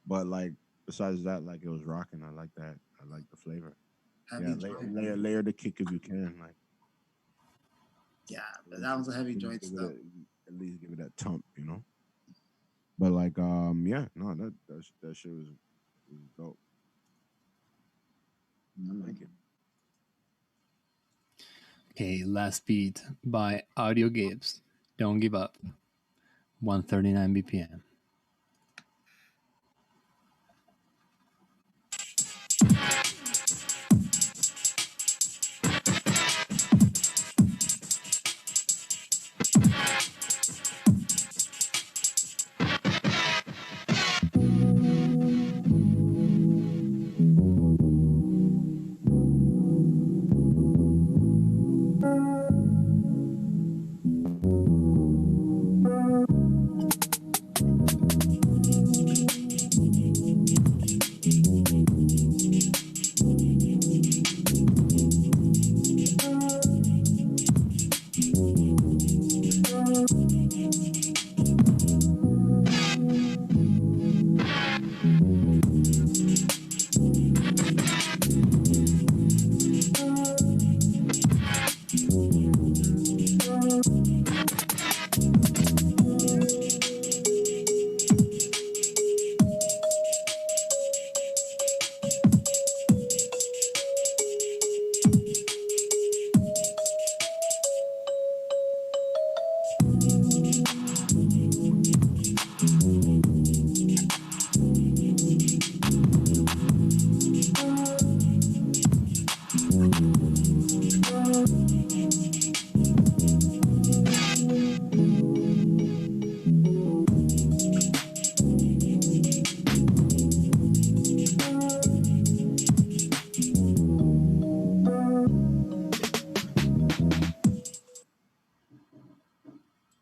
But like besides that, like it was rocking. I like that. I like the flavor. Heavy Yeah, joint. layer the kick if you can. Like Yeah, but that was a heavy joint give stuff. at least give it that thump, you know. But like yeah, no, that shit was dope. I like it. Okay, last beat by Audio Gibbs. Don't give up. 139 BPM.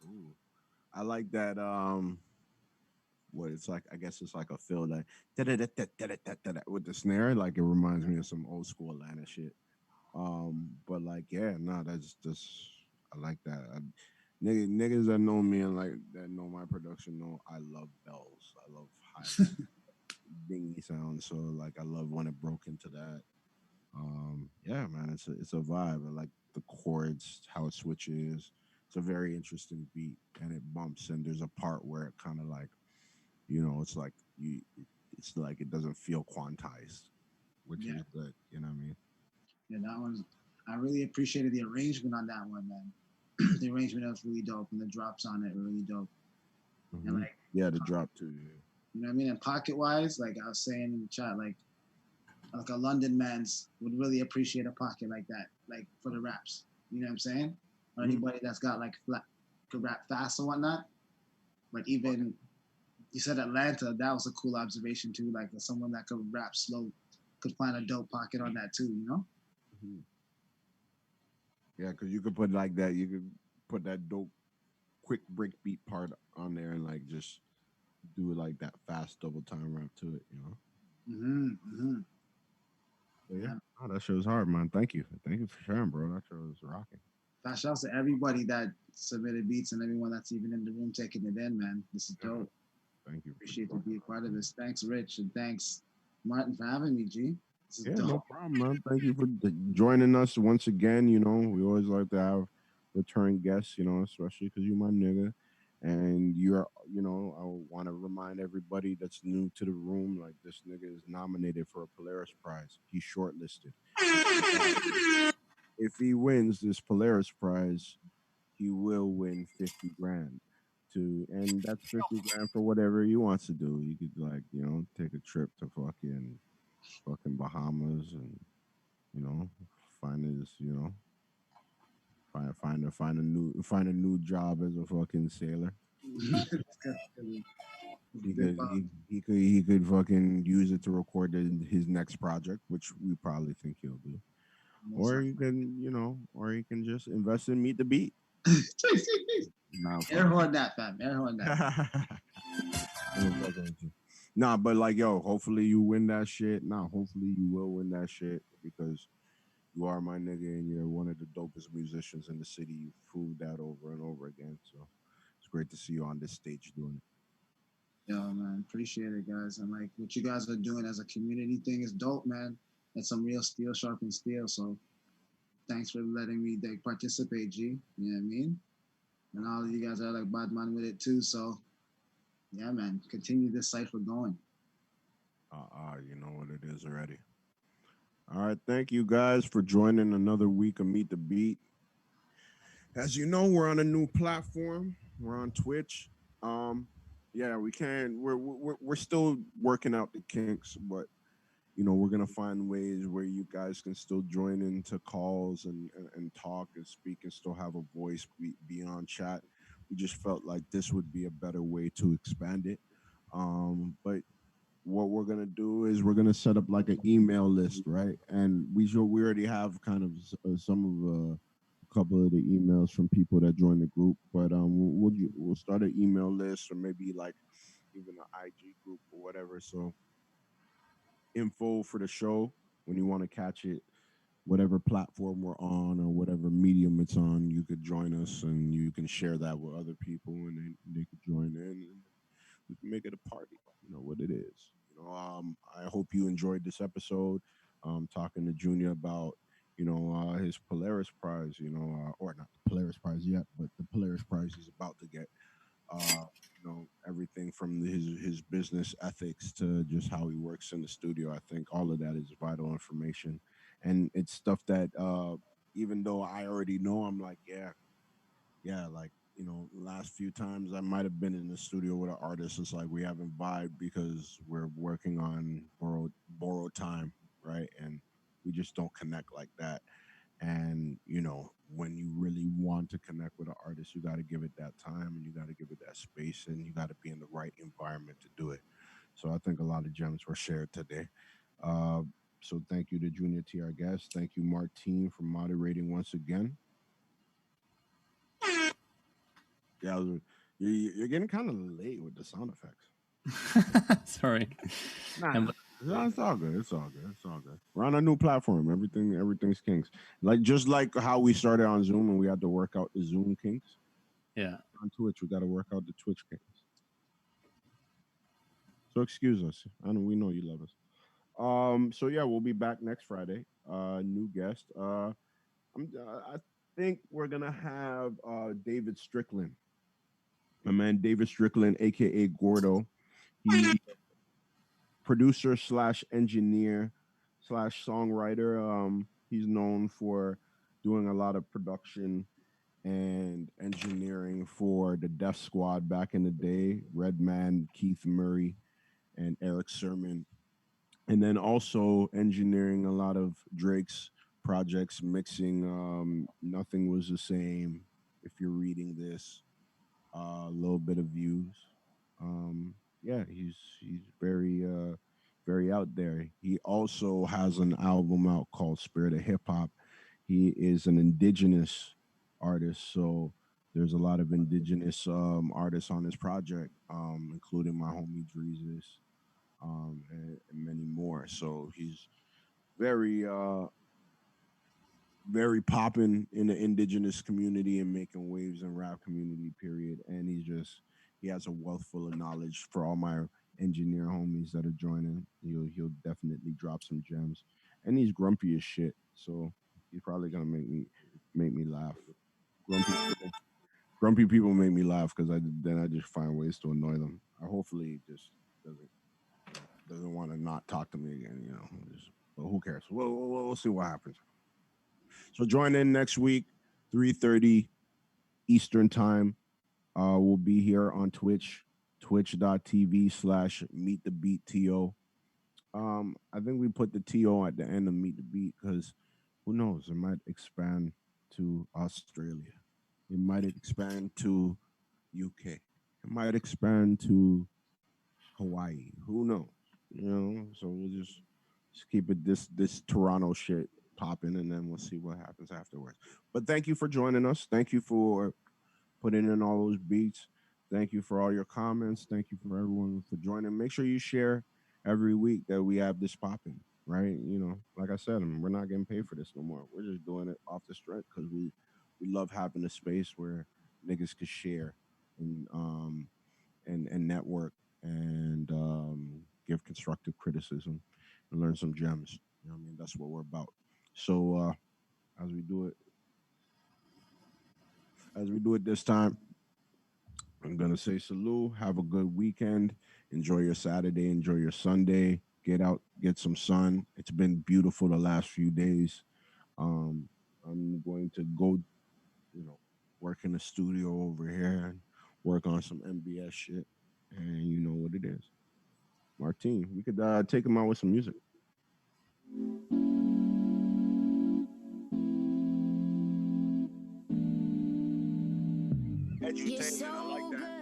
Ooh. I like that. What it's like? I guess it's like a feel like with the snare. Like it reminds me of some old school Atlanta shit. But like, yeah, no, that's just I like that. Niggas that know me and like that know my production know I love bells. I love high dingy sounds. So like, I love when it broke into that. Yeah, man, it's a vibe. I like the chords, how it switches. It's a very interesting beat, and it bumps. And there's a part where it kind of like, it's like it's like it doesn't feel quantized, which Yeah, is good. You know what I mean? yeah, that was. I really appreciated the arrangement on that one, man. The arrangement was really dope, and the drops on it were really dope. And Hmm. like, Yeah, the drop too. Yeah. you know what I mean? And pocket wise, like I was saying in the chat, like a London man's would really appreciate a pocket like that, like for the raps. You know what I'm saying? Or Mhm. anybody that's got like flat, could rap fast and whatnot. But even you said Atlanta, that was a cool observation too. Like someone that could rap slow could find a dope pocket on that too. You know? Mhm. Yeah, because you could put like that. You could put that dope, quick break beat part on there, and like just do like that fast double time rap to it. Mm-hmm. Mm-hmm. But yeah, Yeah. oh, that show's hard, man. Thank you for sharing, bro. That show was rocking. Shout out to everybody that submitted beats and everyone that's even in the room taking it in, man. This is Yeah, dope. thank you. Appreciate to be a part of this. Thanks, Rich, and thanks, Martin, for having me, G. This is Yeah, dope. no problem, man. Thank you for joining us once again. We always like to have return guests, especially because you're my nigga. And I want to remind everybody that's new to the room, like this nigga is nominated for a Polaris Prize. He's shortlisted. If he wins this Polaris Prize, he will win 50 grand. And that's 50 grand for whatever he wants to do. He could like, take a trip to fucking Bahamas and you know, find his, find a new job as a fucking sailor. He Big could Bob. he could fucking use it to record his next project, which we probably think he'll do. Or you can, or you can just invest in Meet the Beat. Nah, Air horn that, fam. Air horn that. I'm fucking with you. Nah, but like, yo, hopefully you win that shit. Nah, hopefully you will win that shit because You are my nigga, and you're one of the dopest musicians in the city. You've proved that over and over again. So it's great to see you on this stage doing it. Yo, man, appreciate it, guys. And like what you guys are doing as a community thing is dope, man. It's some real steel sharpens steel. So thanks for letting me like participate, G. You know what I mean? And all of you guys are like bad man with it too. So yeah, man, continue this cipher going. You know what it is already. All right, thank you guys for joining another week of Meet the Beat. As you know, we're on a new platform. We're on Twitch. Um, yeah, we can. We're still working out the kinks, but we're gonna find ways where you guys can still join into calls and talk and speak and still have a voice beyond chat. We just felt like this would be a better way to expand it. But what we're gonna do is we're gonna set up like an email list, right? And we already have kind of some of a couple of the emails from people that join the group, but we'll start an email list or maybe like even an IG group or whatever. So info for the show when you want to catch it, whatever platform we're on or whatever medium it's on, you could join us and you can share that with other people and they could join in and we can make it a party. You know what it is. I hope you enjoyed this episode. Talking to Junior about his Polaris Prize. Or not the Polaris Prize yet, but the Polaris Prize he's about to get. Everything from his business ethics to just how he works in the studio. I think all of that is vital information, and it's stuff that even though I already know, I'm like, yeah, like last few times I might have been in the studio with an artist. It's like we haven't vibed because we're working on borrowed time, right? And we just don't connect like that. And when you really want to connect with an artist, you got to give it that time and you got to give it that space and you got to be in the right environment to do it. So I think a lot of gems were shared today. Uh, so thank you to Junia-T, our guest. Thank you, Martine, for moderating once again. Yeah, you're getting kind of late with the sound effects. Sorry. It's all good. It's all good. It's all good. We're on a new platform. Everything's kinks. Like just like how we started on Zoom and we had to work out the Zoom kinks. Yeah. On Twitch, we got to work out the Twitch kinks. So excuse us. I know we know you love us. So yeah, we'll be back next Friday. New guest. I think we're gonna have David Strickland. My man David Strickland, aka Gordo. He's producer slash engineer slash songwriter. He's known for doing a lot of production and engineering for the Def Squad back in the day, Redman, Keith Murray, and Eric Sermon. And then also engineering a lot of Drake's projects, mixing Nothing Was the Same, If You're Reading This, a little bit of Views. Yeah, he's very out there. He also has an album out called Spirit of Hip Hop. He is an indigenous artist, so there's a lot of indigenous artists on this project, including my homie Dreezus, and many more. So he's very very popping in the indigenous community and making waves in rap community, period. And he has a wealth full of knowledge for all my engineer homies that are joining. He'll definitely drop some gems. And he's grumpy as shit. So he's probably gonna make me laugh. Grumpy people make me laugh because I just find ways to annoy them. Hopefully he just doesn't want to not talk to me again, but who cares? We'll see what happens. So join in next week, 3:30 Eastern time. We'll be here on Twitch, twitch.tv/meetthebeatto. I think we put the TO at the end of Meet the Beat because who knows? It might expand to Australia. It might expand to UK. It might expand to Hawaii. Who knows? So we'll just keep it this Toronto shit popping, and then we'll see what happens afterwards. But thank you for joining us. Thank you for putting in all those beats. Thank you for all your comments. Thank you for everyone for joining. Make sure you share every week that we have this popping, right? Like I said, we're not getting paid for this no more. We're just doing it off the strength because we love having a space where niggas could share and network and give constructive criticism and learn some gems. What I mean? That's what we're about. So as we do it, this time, I'm gonna say salute. Have a good weekend. Enjoy your Saturday. Enjoy your Sunday. Get out, get some sun. It's been beautiful the last few days. Um, I'm going to go, you know, work in the studio over here and work on some MBS shit. And you know what it is, Martine. We could take him out with some music. You're so good.